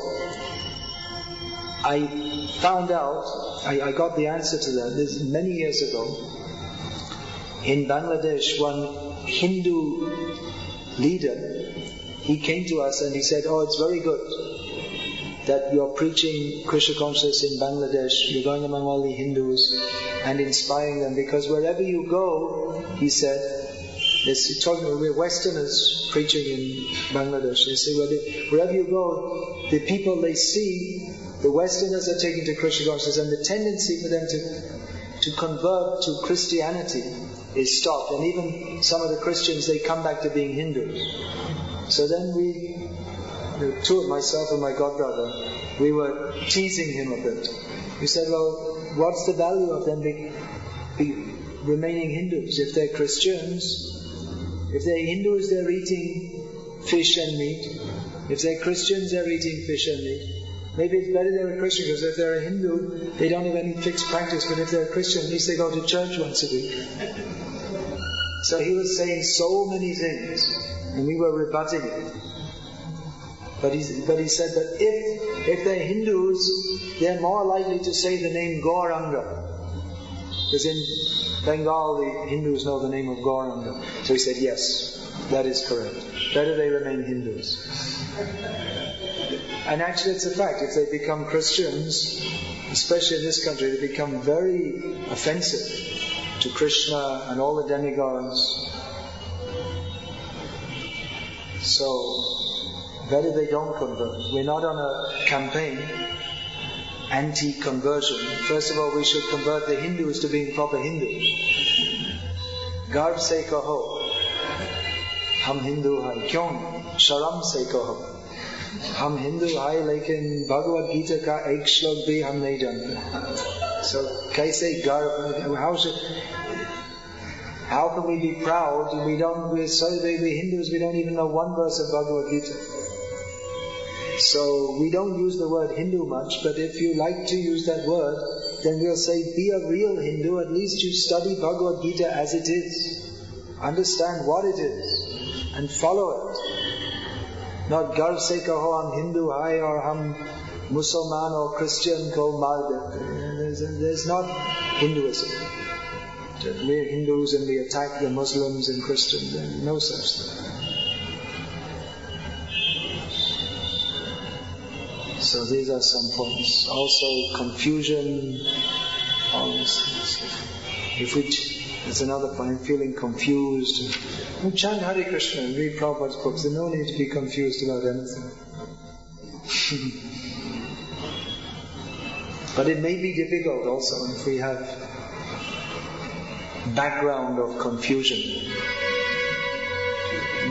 I found out, I got the answer to that. This is many years ago. In Bangladesh, one Hindu leader he came to us and he said, "Oh, it's very good that you're preaching Krishna consciousness in Bangladesh, you're going among all the Hindus and inspiring them, because wherever you go," he said, we're Westerners preaching in Bangladesh. They say, wherever you go, the people they see, the Westerners are taking to Krishna consciousness, and the tendency for them to convert to Christianity is stopped. And even some of the Christians, they come back to being Hindus. So then two of myself and my godbrother, we were teasing him a bit. We said, well, what's the value of them remaining Hindus? If they're Christians, if they're Hindus, they're eating fish and meat. If they're Christians, they're eating fish and meat. Maybe it's better they're a Christian, because if they're a Hindu, they don't have any fixed practice, but if they're a Christian, at least they go to church once a week. So he was saying so many things, and we were rebutting it. But he said that if they're Hindus, they're more likely to say the name Gauranga. Because in Bengal, the Hindus know the name of Gauranga. So he said, yes, that is correct. Better they remain Hindus. And actually it's a fact. If they become Christians, especially in this country, they become very offensive to Krishna and all the demigods. So, better they don't convert. We're not on a campaign anti-conversion. First of all, we should convert the Hindus to being proper Hindus. Garv se kaho, hum Hindu hai. Kyon? Sharam se kaho. Hum Hindu hai, lekin Bhagavad Gita ka ek shlok bhi hum nahi jante. So, kaise garv? How can we be proud? We're so big, we Hindus, we don't even know one verse of Bhagavad Gita. So we don't use the word Hindu much, but if you like to use that word, then we'll say, be a real Hindu, at least you study Bhagavad Gita as it is. Understand what it is, and follow it. Not Garv se kaho hum Hindu hai or hum Musalman or Christian ko mar. There's not Hinduism. We're Hindus and we attack the Muslims and Christians. There's no such thing. So these are some points. Also confusion, all these things. That's another point, feeling confused. We chant Hare Krishna and read Prabhupada's books. There's no need to be confused about anything. But it may be difficult also if we have background of confusion.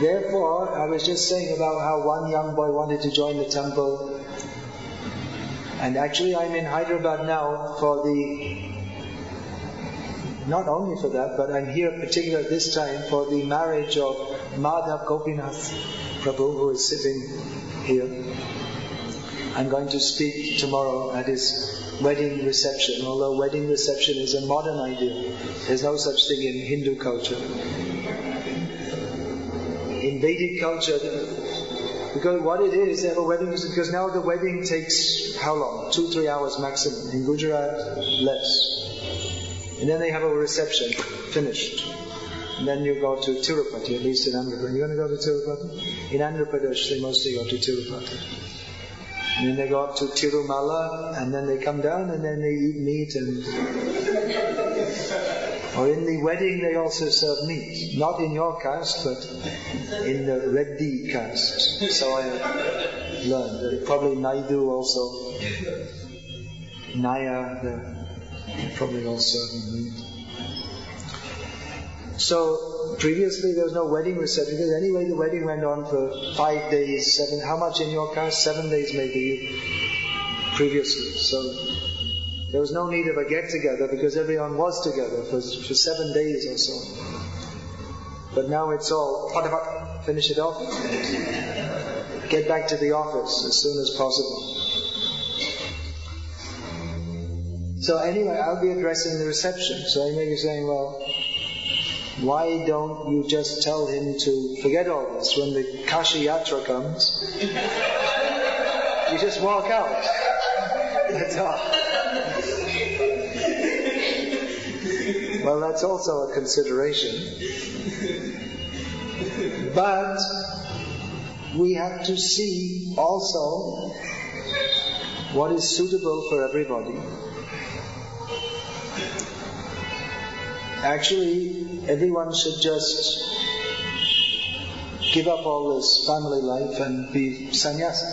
Therefore, I was just saying about how one young boy wanted to join the temple. And actually I'm in Hyderabad now for not only for that, but I'm here particularly this time for the marriage of Madhav Gopinath Prabhu, who is sitting here. I'm going to speak tomorrow at his wedding reception, although wedding reception is a modern idea. There's no such thing in Hindu culture. In Vedic culture, because what it is, they have a wedding, because now the wedding takes how long? 2-3 hours maximum. In Gujarat, less. And then they have a reception, finished. And then you go to Tirupati, at least in Andhra Pradesh. You're going to go to Tirupati? In Andhra Pradesh, they mostly go to Tirupati. And then they go up to Tirumala, and then they come down, and then they eat meat and... Or in the wedding they also serve meat. Not in your caste, but in the Reddy caste. So I learned. Probably Naidu also. Naya, they probably all serve meat. So previously there was no wedding reception, because anyway the wedding went on for 5 days, 7. How much in your caste? 7 days maybe previously. So there was no need of a get-together because everyone was together for 7 days or so. But now it's all, finish it off, get back to the office as soon as possible. So anyway, I'll be addressing the reception. So I may be saying, well, why don't you just tell him to forget all this? When the Kashi Yatra comes, you just walk out. That's all. Well, that's also a consideration. But we have to see also what is suitable for everybody. Actually, everyone should just give up all this family life and be sannyasi.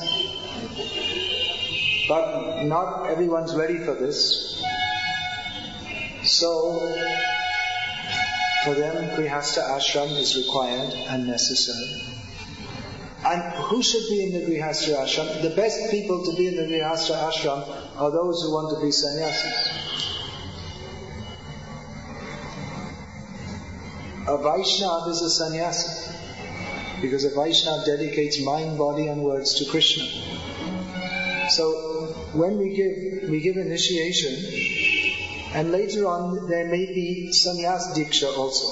But not everyone's ready for this. So, for them, Grihastha ashram is required and necessary. And who should be in the Grihastha ashram? The best people to be in the Grihastha ashram are those who want to be sannyasis. A Vaishnava is a sannyasi, because a Vaishnava dedicates mind, body and words to Krishna. So when we give initiation, and later on there may be sannyas diksha also.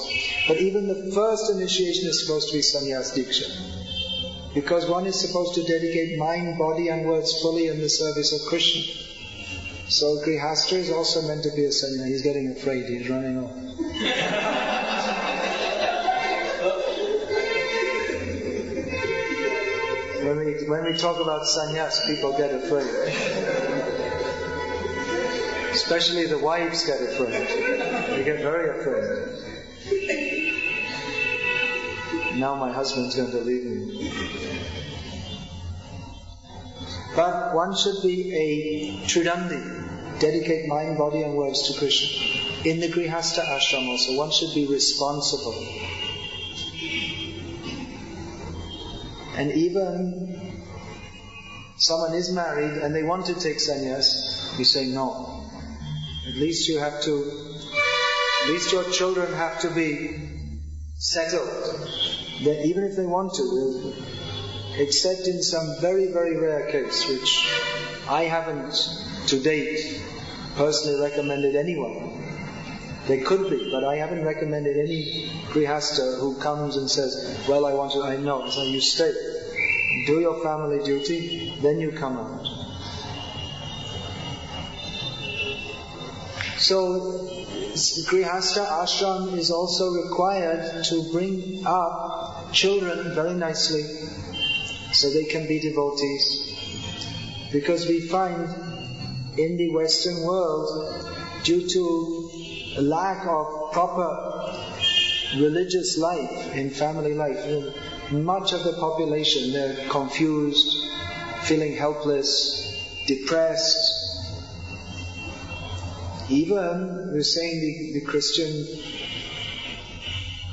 But even the first initiation is supposed to be sannyas diksha, because one is supposed to dedicate mind, body and words fully in the service of Krishna. So Grihastha is also meant to be a sannyas. He's getting afraid, he's running off. When we talk about sannyas, people get afraid. Especially the wives get afraid. They get very afraid. Now my husband's going to leave me. But one should be a Tridandi, dedicate mind, body and words to Krishna. In the Grihastha ashram also, one should be responsible. And even someone is married and they want to take sannyas, you say no. At least your children have to be settled. Then even if they want to, except in some very, very rare case, which I haven't to date personally recommended anyone. They could be, but I haven't recommended any Grihastha who comes and says, well, I know. So you stay. Do your family duty, then you come out. So, Grihastha ashram is also required to bring up children very nicely so they can be devotees. Because we find in the Western world, due to a lack of proper religious life in family life, much of the population, they're confused, feeling helpless, depressed. Even, we're saying the Christian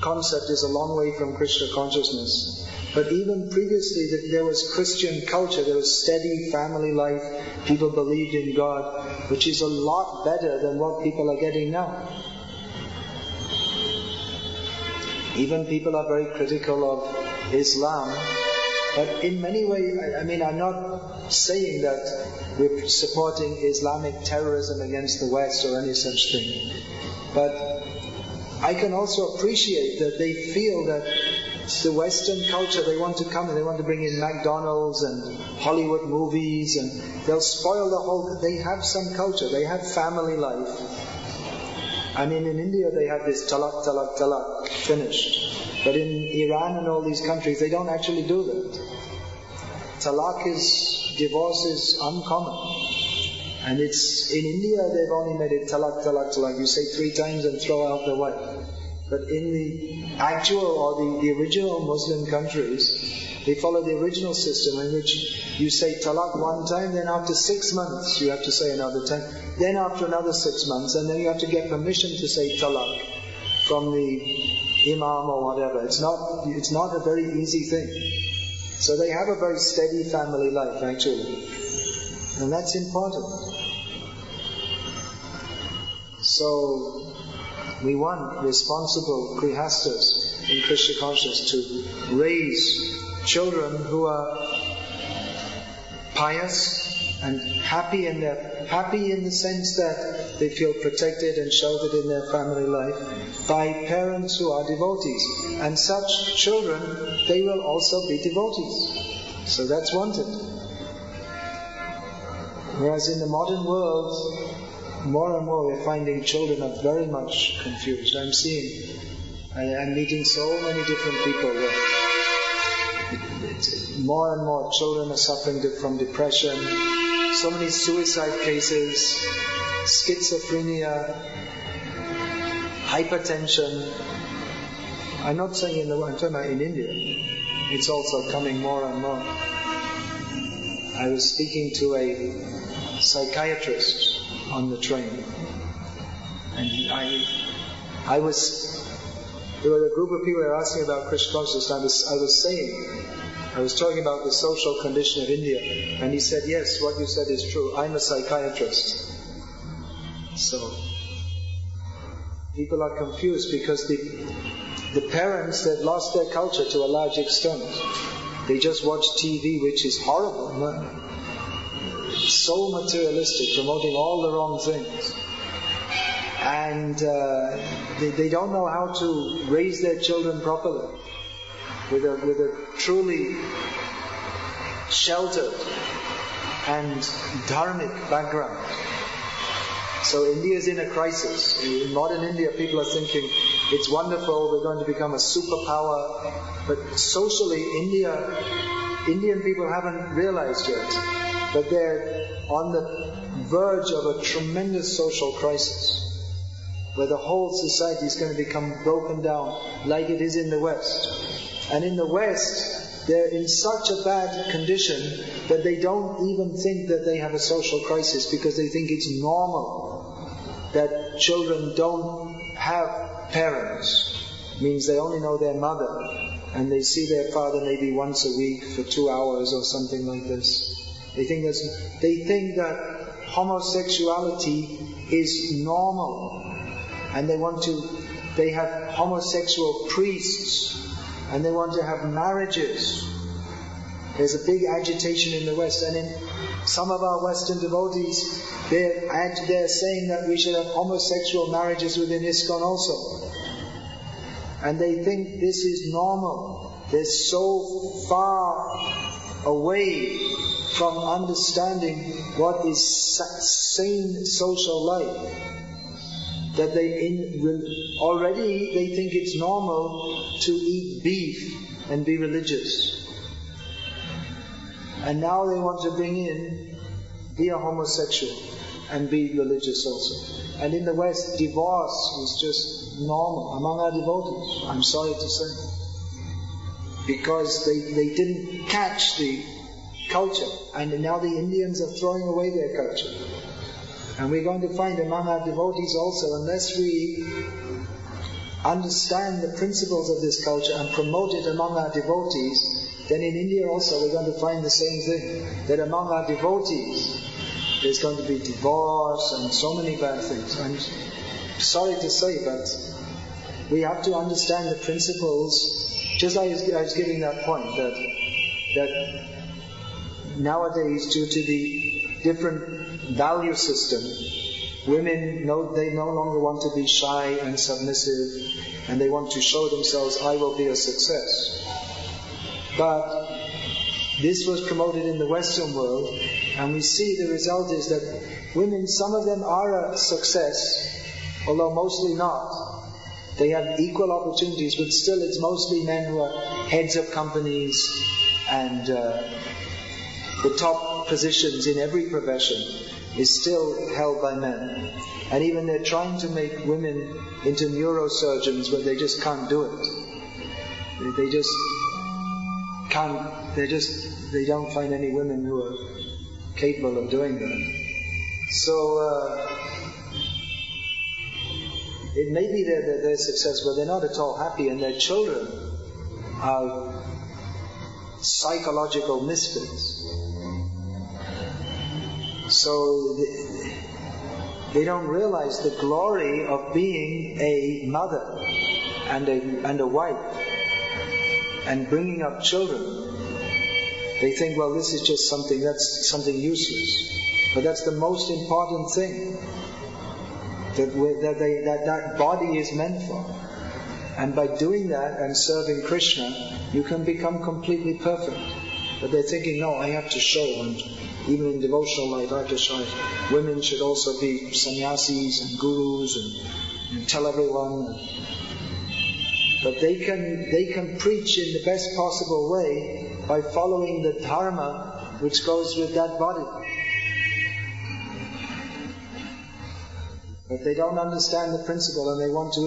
concept is a long way from Krishna consciousness. But even previously, there was Christian culture, there was steady family life, people believed in God, which is a lot better than what people are getting now. Even people are very critical of Islam, but in many ways, I'm not saying that we're supporting Islamic terrorism against the West or any such thing. But I can also appreciate that they feel that the Western culture, they want to come and they want to bring in McDonald's and Hollywood movies, and they'll spoil the whole. They have some culture, they have family life. In India they have this talak, talak, talak, finished. But in Iran and all these countries, they don't actually do that. Divorce is uncommon. And in India they've only made it talak, talak, talak. You say 3 times and throw out the wife. But in the actual or the original Muslim countries, they follow the original system in which you say talak 1 time, then after 6 months you have to say another time, then after another 6 months, and then you have to get permission to say talak from the imam or whatever. It's not a very easy thing. So they have a very steady family life actually. And that's important. So we want responsible grihasthas in Krishna consciousness to raise children who are pious and happy in the sense that they feel protected and sheltered in their family life by parents who are devotees. And such children, they will also be devotees. So that's wanted. Whereas in the modern world, more and more we're finding children are very much confused. I'm meeting so many different people that more and more children are suffering from depression, so many suicide cases, schizophrenia, hypertension. I'm not saying I'm talking about in India. It's also coming more and more. I was speaking to a psychiatrist on the train, and there were a group of people that were asking about Krishna consciousness. I was talking about the social condition of India, and he said, yes, what you said is true. I'm a psychiatrist. So people are confused because the parents, they've lost their culture to a large extent. They just watch TV, which is horrible. It's so materialistic, promoting all the wrong things. And they don't know how to raise their children properly with a truly sheltered and dharmic background. So India is in a crisis. In modern India, people are thinking, it's wonderful, we're going to become a superpower. But socially, Indian people haven't realized yet that they're on the verge of a tremendous social crisis, where the whole society is going to become broken down like it is in the West. And in the West, they're in such a bad condition that they don't even think that they have a social crisis, because they think it's normal that children don't have parents. It means they only know their mother, and they see their father maybe once a week for 2 hours or something like this. They think that homosexuality is normal, and they have homosexual priests, and they want to have marriages. There's a big agitation in the West, and in some of our Western devotees, they're saying that we should have homosexual marriages within ISKCON also. And they think this is normal. They're so far away from understanding what is sane social life that already they think it's normal to eat beef and be religious. And now they want to be a homosexual and be religious also. And in the West, divorce is just normal among our devotees, I'm sorry to say. Because they didn't catch the culture, and now the Indians are throwing away their culture. And we're going to find among our devotees also, unless we understand the principles of this culture and promote it among our devotees, then in India also we're going to find the same thing, that among our devotees there's going to be divorce and so many bad things. I'm sorry to say, but we have to understand the principles. Just like I was giving that point, that nowadays, due to the different value system, women they no longer want to be shy and submissive, and they want to show themselves, I will be a success. But this was promoted in the Western world, and we see the result is that women, some of them are a success, although mostly not. They have equal opportunities, but still it's mostly men who are heads of companies and the top positions in every profession is still held by men. And even they're trying to make women into neurosurgeons, but they just can't do it. They just can't, they don't find any women who are capable of doing that. So, it may be that they're successful, but they're not at all happy, and their children are psychological misfits. So they don't realize the glory of being a mother and a wife and bringing up children. They think, well, this is just something useless. But that's the most important thing that body is meant for. And by doing that and serving Krishna, you can become completely perfect. But they're thinking, no, I have to show, and even in devotional life I have to show. Women should also be sannyasis and gurus and tell everyone. But they can preach in the best possible way by following the dharma which goes with that body. But they don't understand the principle and they want to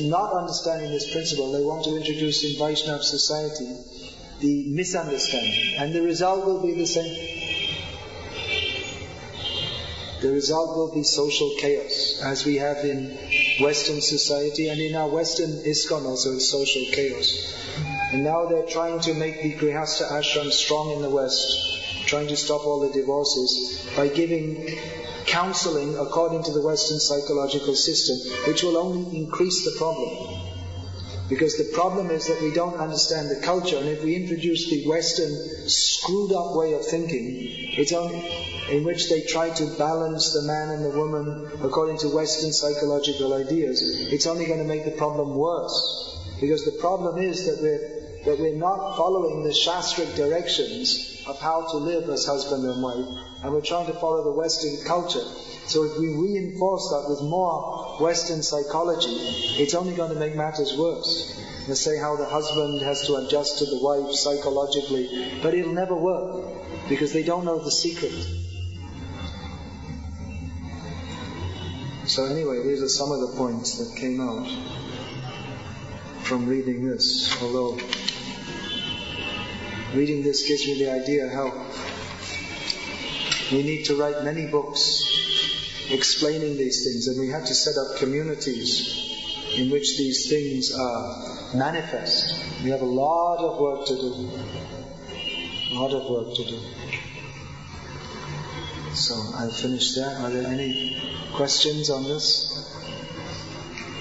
not understanding this principle, they want to introduce in Vaishnava society the misunderstanding. And the result will be the same. The result will be social chaos, as we have in Western society, and in our Western ISKCON also it's social chaos. And now they're trying to make the Grihastha ashram strong in the West, trying to stop all the divorces by giving counseling according to the Western psychological system, which will only increase the problem. Because the problem is that we don't understand the culture, and if we introduce the Western screwed up way of thinking, in which they try to balance the man and the woman according to Western psychological ideas, it's only going to make the problem worse. Because the problem is that we're not following the Shastric directions of how to live as husband and wife, and we're trying to follow the Western culture. So if we reinforce that with more Western psychology, it's only going to make matters worse. They say how the husband has to adjust to the wife psychologically, but it'll never work, because they don't know the secret. So anyway, these are some of the points that came out from reading this, although reading this gives me the idea how we need to write many books explaining these things, and we have to set up communities in which these things are manifest. We have a lot of work to do. A lot of work to do. So I'll finish there. Are there any questions on this?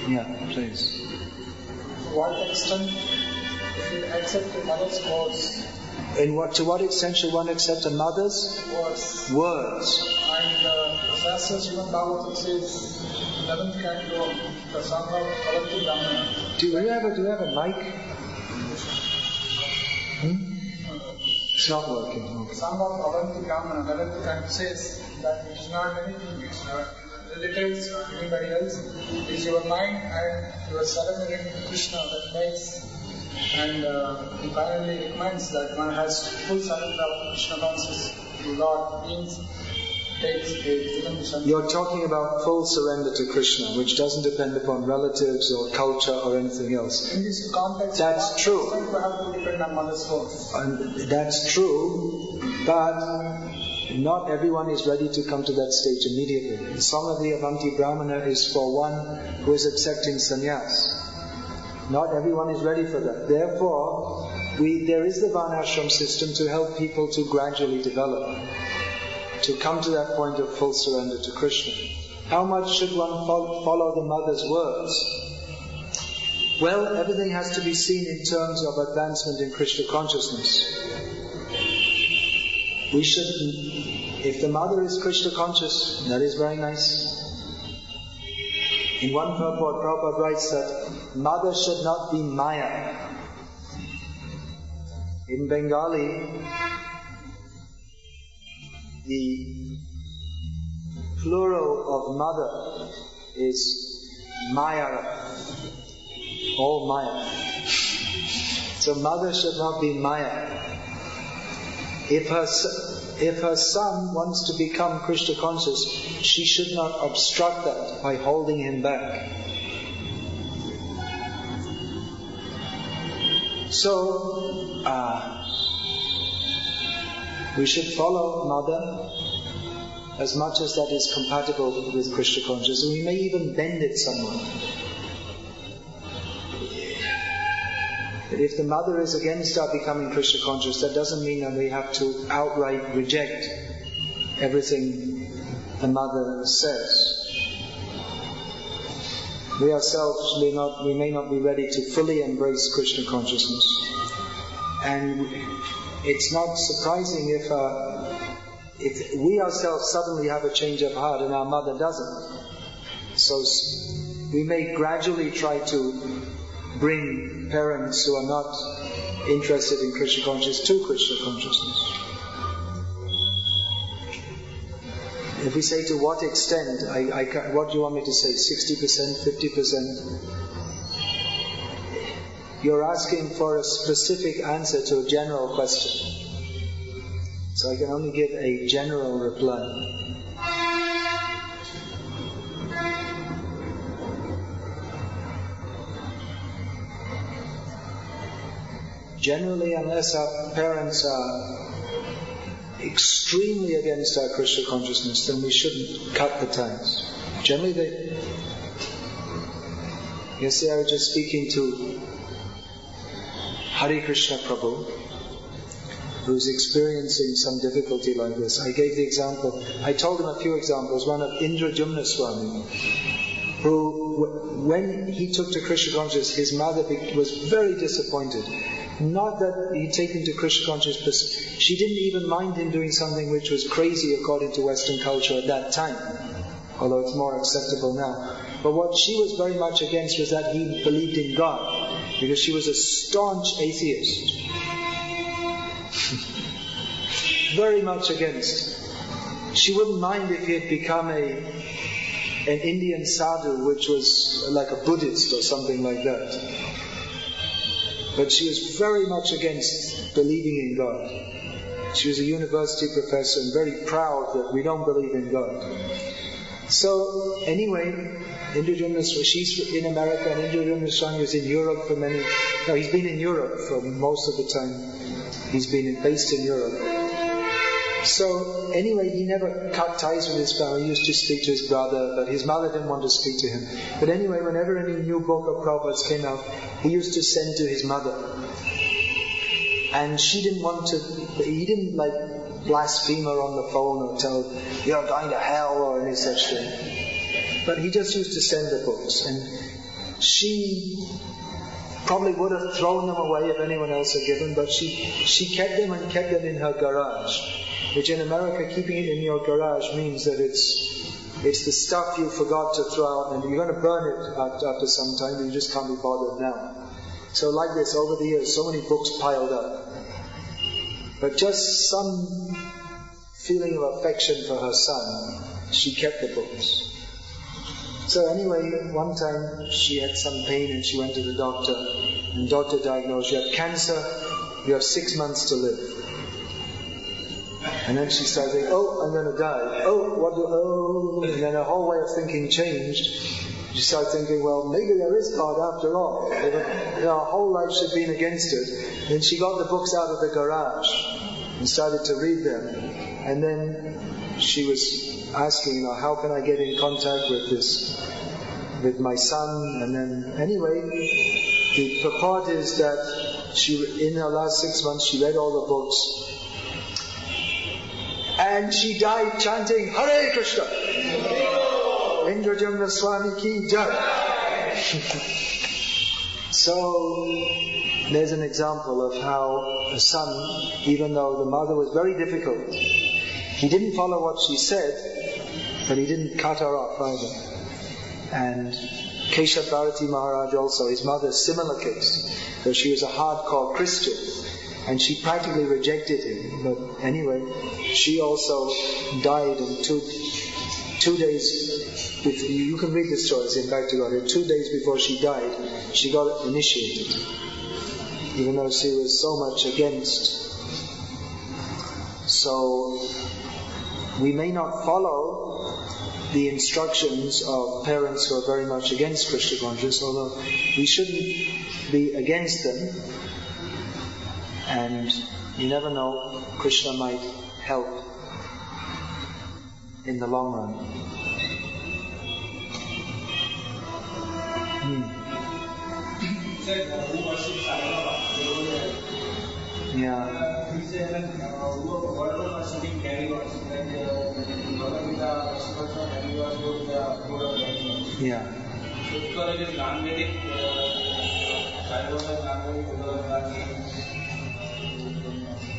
Yeah, please. To what extent if you accept the mother's words? To what extent should one accept a mother's words? And the Shastra Srimad Bhagavatam says, 11th canto of the song of Bhakti Brahmana. Do you have a mic? It's not working. Okay. The song of Bhakti Brahmana, 11th canto says that it is not anything, it's relatives or anybody else. It is your mind and your surrendering to Krishna that makes. And he finally recommends that one has full surrender of Krishna consciousness to Lord, means takes a You're talking about full surrender to Krishna, which doesn't depend upon relatives or culture or anything else. In this context, that's true. You have to depend on mother's words. And that's true, but not everyone is ready to come to that stage immediately. The Song of the Bhakti Brahmana is for one who is accepting sannyas. Not everyone is ready for that. Therefore, there is the Varnashram system to help people to gradually develop, to come to that point of full surrender to Krishna. How much should one follow the mother's words? Well, everything has to be seen in terms of advancement in Krishna consciousness. We shouldn't, if the mother is Krishna conscious, that is very nice. In one purport, Prabhupada writes that mother should not be Maya. In Bengali, the plural of mother is Maya, all Maya. So mother should not be Maya. If her son wants to become Krishna conscious, she should not obstruct that by holding him back. So, we should follow mother as much as that is compatible with Krishna consciousness. We may even bend it somewhat. But if the mother is against our becoming Krishna conscious, that doesn't mean that we have to outright reject everything the mother says. We ourselves we may not be ready to fully embrace Krishna consciousness. And it's not surprising if we ourselves suddenly have a change of heart and our mother doesn't. So we may gradually try to bring parents who are not interested in Krishna consciousness to Krishna consciousness. If we say to what extent, what do you want me to say? 60%, 50%? You're asking for a specific answer to a general question. So I can only give a general reply. Generally, unless our parents are extremely against our Krishna consciousness, then we shouldn't cut the ties. Generally, yesterday I was just speaking to Hare Krishna Prabhu, who's experiencing some difficulty like this. I gave the example, I told him a few examples, one of Indrajumna Swami, who, when he took to Krishna consciousness, his mother was very disappointed. Not that he'd taken to Krishna consciousness, but she didn't even mind him doing something which was crazy according to Western culture at that time, although it's more acceptable now. But what she was very much against was that he believed in God, because she was a staunch atheist. Very much against. She wouldn't mind if he had become an Indian sadhu, which was like a Buddhist or something like that. But she was very much against believing in God. She was a university professor and very proud that we don't believe in God. So anyway, she's in America, and Indrajumna Swami was in Europe for he's been in Europe for most of the time. He's been based in Europe. So anyway, he never cut ties with his family. He used to speak to his brother, but his mother didn't want to speak to him. But anyway, whenever any new book of Prabhupada's came out, he used to send to his mother. And she didn't want to, he didn't like blaspheme her on the phone or tell her, you're going to hell or any such thing. But he just used to send the books. And she probably would have thrown them away if anyone else had given, but she kept them and kept them in her garage. Which in America, keeping it in your garage means that it's the stuff you forgot to throw out, and you're going to burn it after some time, and you just can't be bothered now. So like this, over the years, so many books piled up. But just some feeling of affection for her son, she kept the books. So anyway, one time she had some pain and she went to the doctor, and the doctor diagnosed, you have cancer, you have 6 months to live. And then she started thinking, oh, I'm going to die. And then her whole way of thinking changed. She started thinking, well, maybe there is God after all. Her whole life she'd been against it. Then she got the books out of the garage and started to read them. And then she was asking, how can I get in contact with my son? And then, anyway, the purport is that in her last 6 months, she read all the books. And she died chanting Hare Krishna. Indrajumna Swami ki jai. So there's an example of how a son, even though the mother was very difficult, he didn't follow what she said, but he didn't cut her off either. And Keshav Bharati Maharaj also, his mother, similar case, because she was a hardcore Christian. And she practically rejected him. But anyway, she also died in 2 days. You can read the stories in Bhakti. 2 days before she died, she got initiated. Even though she was so much against. So, we may not follow the instructions of parents who are very much against Krishna consciousness, although we shouldn't be against them. And you never know, Krishna might help in the long run. Yeah. Yeah.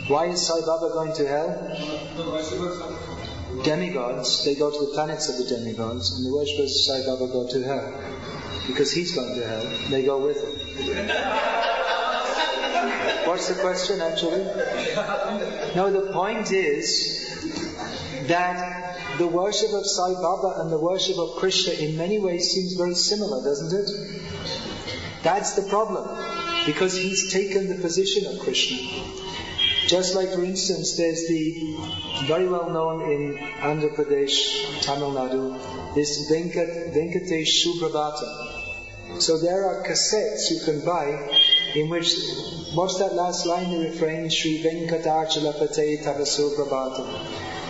Why is Sai Baba going to hell? Demigods, they go to the planets of the demigods, and the worshippers of Sai Baba go to hell. Because he's going to hell, they go with him. What's the question actually? No, the point is that the worship of Sai Baba and the worship of Krishna in many ways seems very similar, doesn't it? That's the problem, because he's taken the position of Krishna. Just like, for instance, there's the very well known in Andhra Pradesh, Tamil Nadu, this Venkatesh Suprabhatam. So there are cassettes you can buy in which, what's that last line, the refrain, Shri Venkatachalapate Tava Suprabhatam.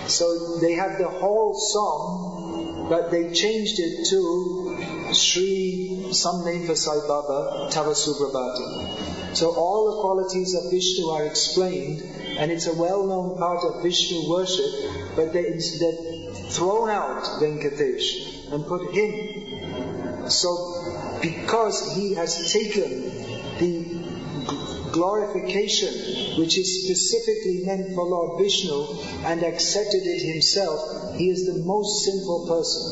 So they have the whole song, but they changed it to Shri, some name for Sai Baba, Tava Suprabhatam. So all the qualities of Vishnu are explained, and it's a well-known part of Vishnu worship, but they've thrown out Venkatesh and put him. So because he has taken the glorification which is specifically meant for Lord Vishnu and accepted it himself, he is the most sinful person.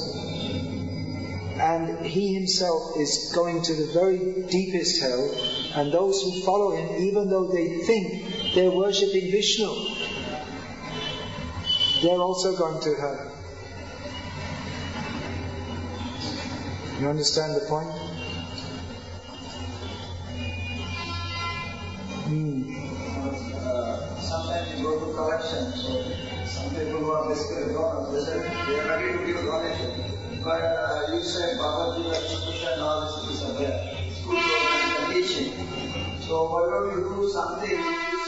And he himself is going to the very deepest hell, and those who follow him, even though they think they're worshipping Vishnu, they're also going to hell. You understand the point? Sometimes you go to collection, so some people who are basically donors, they are ready to give a donation. But you said Bhagavad Gita, Krishna and all these things are there. Spiritual and teaching. So whenever you do something which is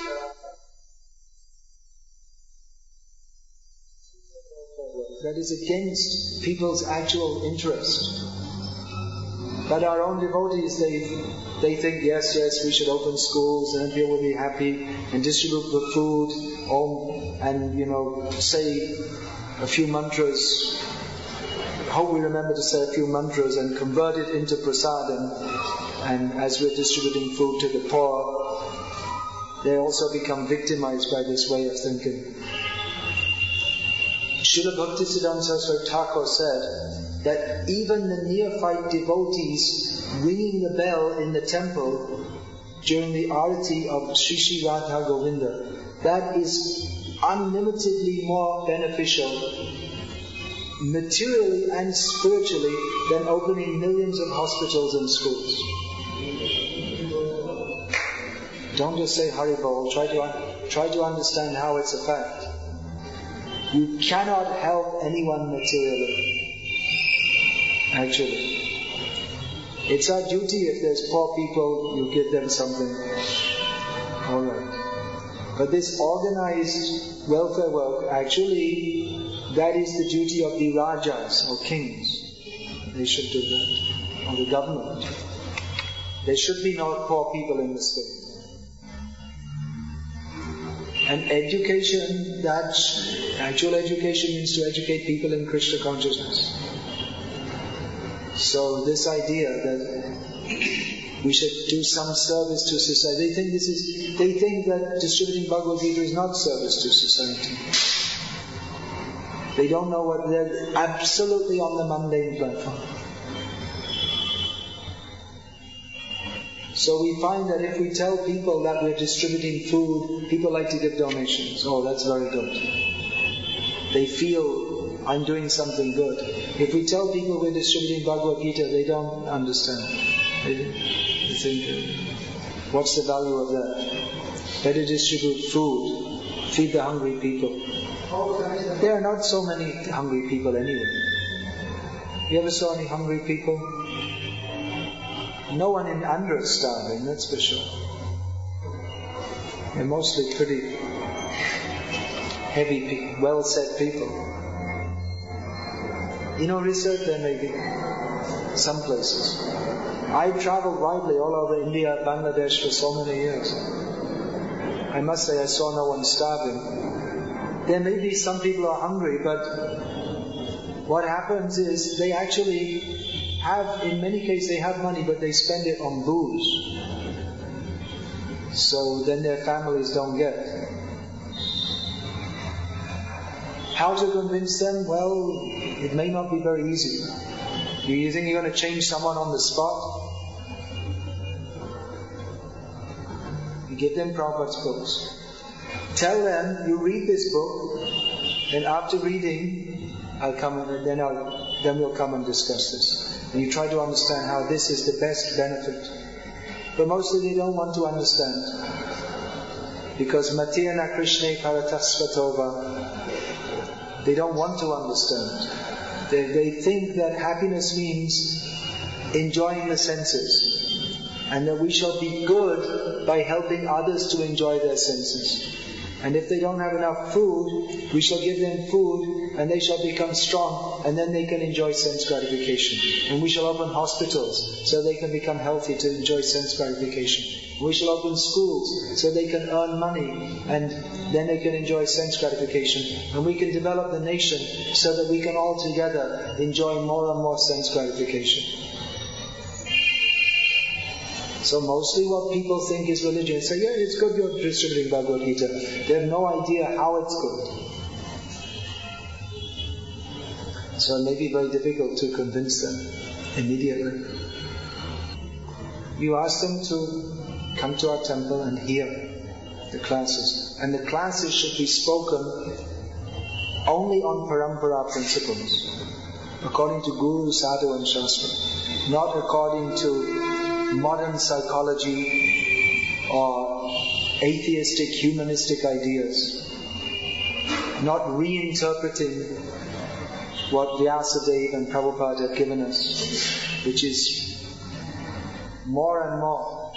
that is against people's actual interest. But our own devotees, they think, yes, we should open schools and people will be happy and distribute the food, and say a few mantras. Hope we remember to say a few mantras and convert it into prasadam. And as we're distributing food to the poor, they also become victimized by this way of thinking. Srila Bhaktisiddhanta Saraswati Thakur said that even the neophyte devotees ringing the bell in the temple during the arati of Sri Sri Radha Govinda, that is unlimitedly more beneficial materially and spiritually than opening millions of hospitals and schools. Don't just say Haribol, try to understand how it's a fact. You cannot help anyone materially. Actually, it's our duty. If there's poor people, you give them something. Alright. But this organized welfare work, actually, that is the duty of the Rajas or kings. They should do that. Or the government. There should be no poor people in the state. And education, actual education means to educate people in Krishna consciousness. So this idea that we should do some service to society, they think that distributing Bhagavad Gita is not service to society. They don't know what they're absolutely on the mundane platform. So we find that if we tell people that we're distributing food, people like to give donations. Oh, that's very good. They feel I'm doing something good. If we tell people we're distributing Bhagavad Gita, they don't understand. They think, what's the value of that? Better distribute food, feed the hungry people. There are not so many hungry people anyway. You ever saw any hungry people? No one in Andhra is starving, that's for sure. They're mostly pretty heavy people, well-set people. Research there may be some places. I've traveled widely all over India, Bangladesh for so many years. I must say I saw no one starving. There may be some people who are hungry, but what happens is they actually have, in many cases they have money, but they spend it on booze. So then their families don't get. How to convince them? Well, it may not be very easy. Do you think you're going to change someone on the spot? You give them Prabhupada's books. Tell them, you read this book, and after reading, then we'll come and discuss this. And you try to understand how this is the best benefit. But mostly they don't want to understand. Because Matiyana Krishna Paratasvatova, they don't want to understand. They think that happiness means enjoying the senses, and that we shall be good by helping others to enjoy their senses. And if they don't have enough food, we shall give them food and they shall become strong, and then they can enjoy sense gratification. And we shall open hospitals so they can become healthy to enjoy sense gratification. We shall open schools so they can earn money and then they can enjoy sense gratification. And we can develop the nation so that we can all together enjoy more and more sense gratification. So mostly what people think is religion. They say, yeah, it's good you're distributing Bhagavad Gita. They have no idea how it's good. So it may be very difficult to convince them immediately. You ask them to come to our temple and hear the classes. And the classes should be spoken only on parampara principles, according to Guru, Sadhu and Shastra, not according to modern psychology or atheistic, humanistic ideas, not reinterpreting what Vyasadeva and Prabhupada have given us, which is more and more,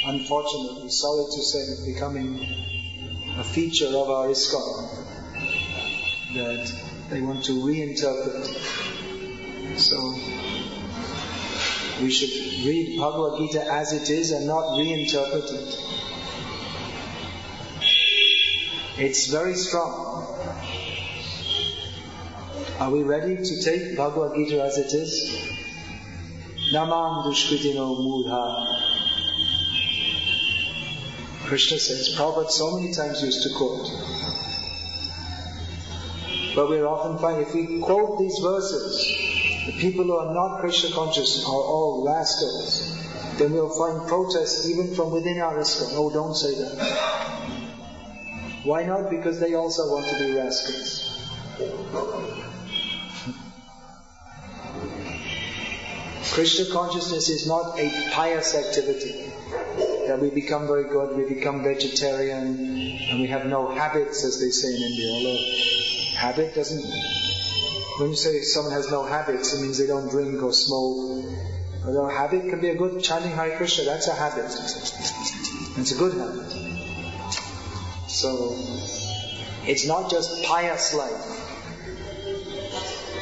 unfortunately, sorry to say, becoming a feature of our ISKCON, that they want to reinterpret. So we should read Bhagavad Gita as it is and not reinterpret it. It's very strong. Are we ready to take Bhagavad Gita as it is? Namam dushkritino mudha. Krishna says, Prabhupada so many times used to quote. But we're often finding, if we quote these verses, the people who are not Krishna conscious are all rascals, then we'll find protests even from within our ISKCON. Oh, don't say that. Why not? Because they also want to be rascals. Krishna consciousness is not a pious activity, that we become very good, we become vegetarian, and we have no habits, as they say in India. Although habit doesn't... When you say someone has no habits, it means they don't drink or smoke. Although habit can be a good chanting Hare Krishna, that's a habit. It's a good habit. So, it's not just pious life.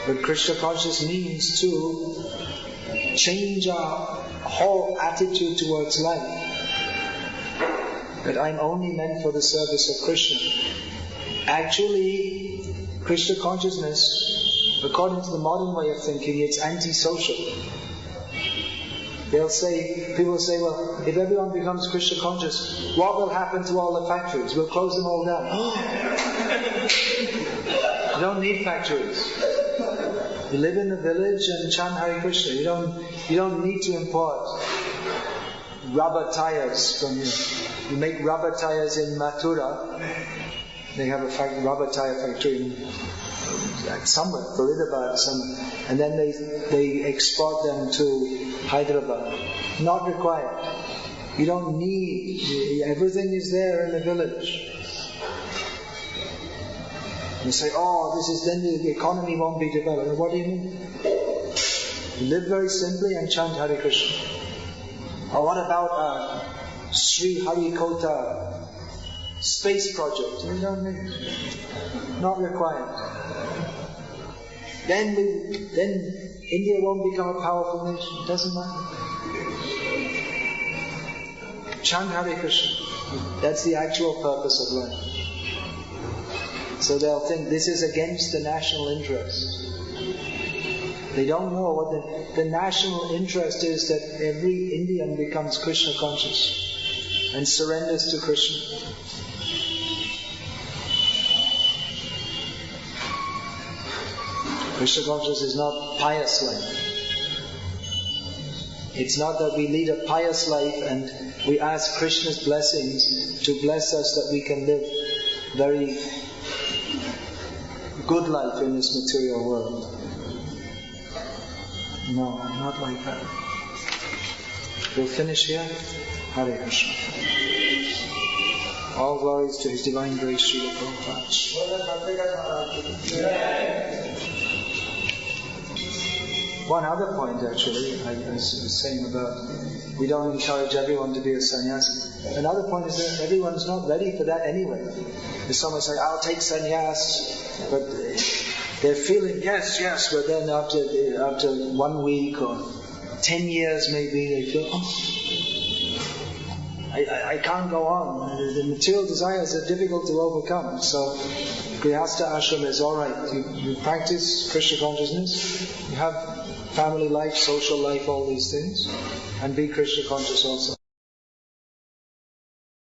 But Krishna conscious means to change our whole attitude towards life. That I'm only meant for the service of Krishna. Actually, Krishna consciousness, according to the modern way of thinking, it's antisocial. People say, well, if everyone becomes Krishna conscious, what will happen to all the factories? We'll close them all down. You don't need factories. You live in the village and chant Hare Krishna. You don't need to import rubber tires from here. You make rubber tires in Mathura. They have a rubber tire factory in somewhere, Faridabad, somewhere, and then they export them to Hyderabad. Not required. You don't need, everything is there in the village. You say, then the economy won't be developed. What do you mean? You live very simply and chant Hare Krishna. Or what about Sri Harikota space project? You don't need. Not required. Then India won't become a powerful nation. It doesn't matter. Chant Hare Krishna. That's the actual purpose of life. So they'll think this is against the national interest. They don't know what the national interest is, that every Indian becomes Krishna conscious and surrenders to Krishna. Krishna consciousness is not pious life. It's not that we lead a pious life and we ask Krishna's blessings to bless us that we can live very good life in this material world. No, not like that. We'll finish here. Hare Krishna. All glories to His Divine Grace, Srila Prabhupada. One other point actually, I was saying about we don't encourage everyone to be a sannyasi. Another point is that everyone's not ready for that anyway. If someone say, I'll take sannyas, but they're feeling yes, but then after 1 week or 10 years maybe, they feel, I can't go on. The material desires are difficult to overcome. So Grihastha ashram is alright. You practice Krishna consciousness, you have family life, social life, all these things, and be Krishna conscious also.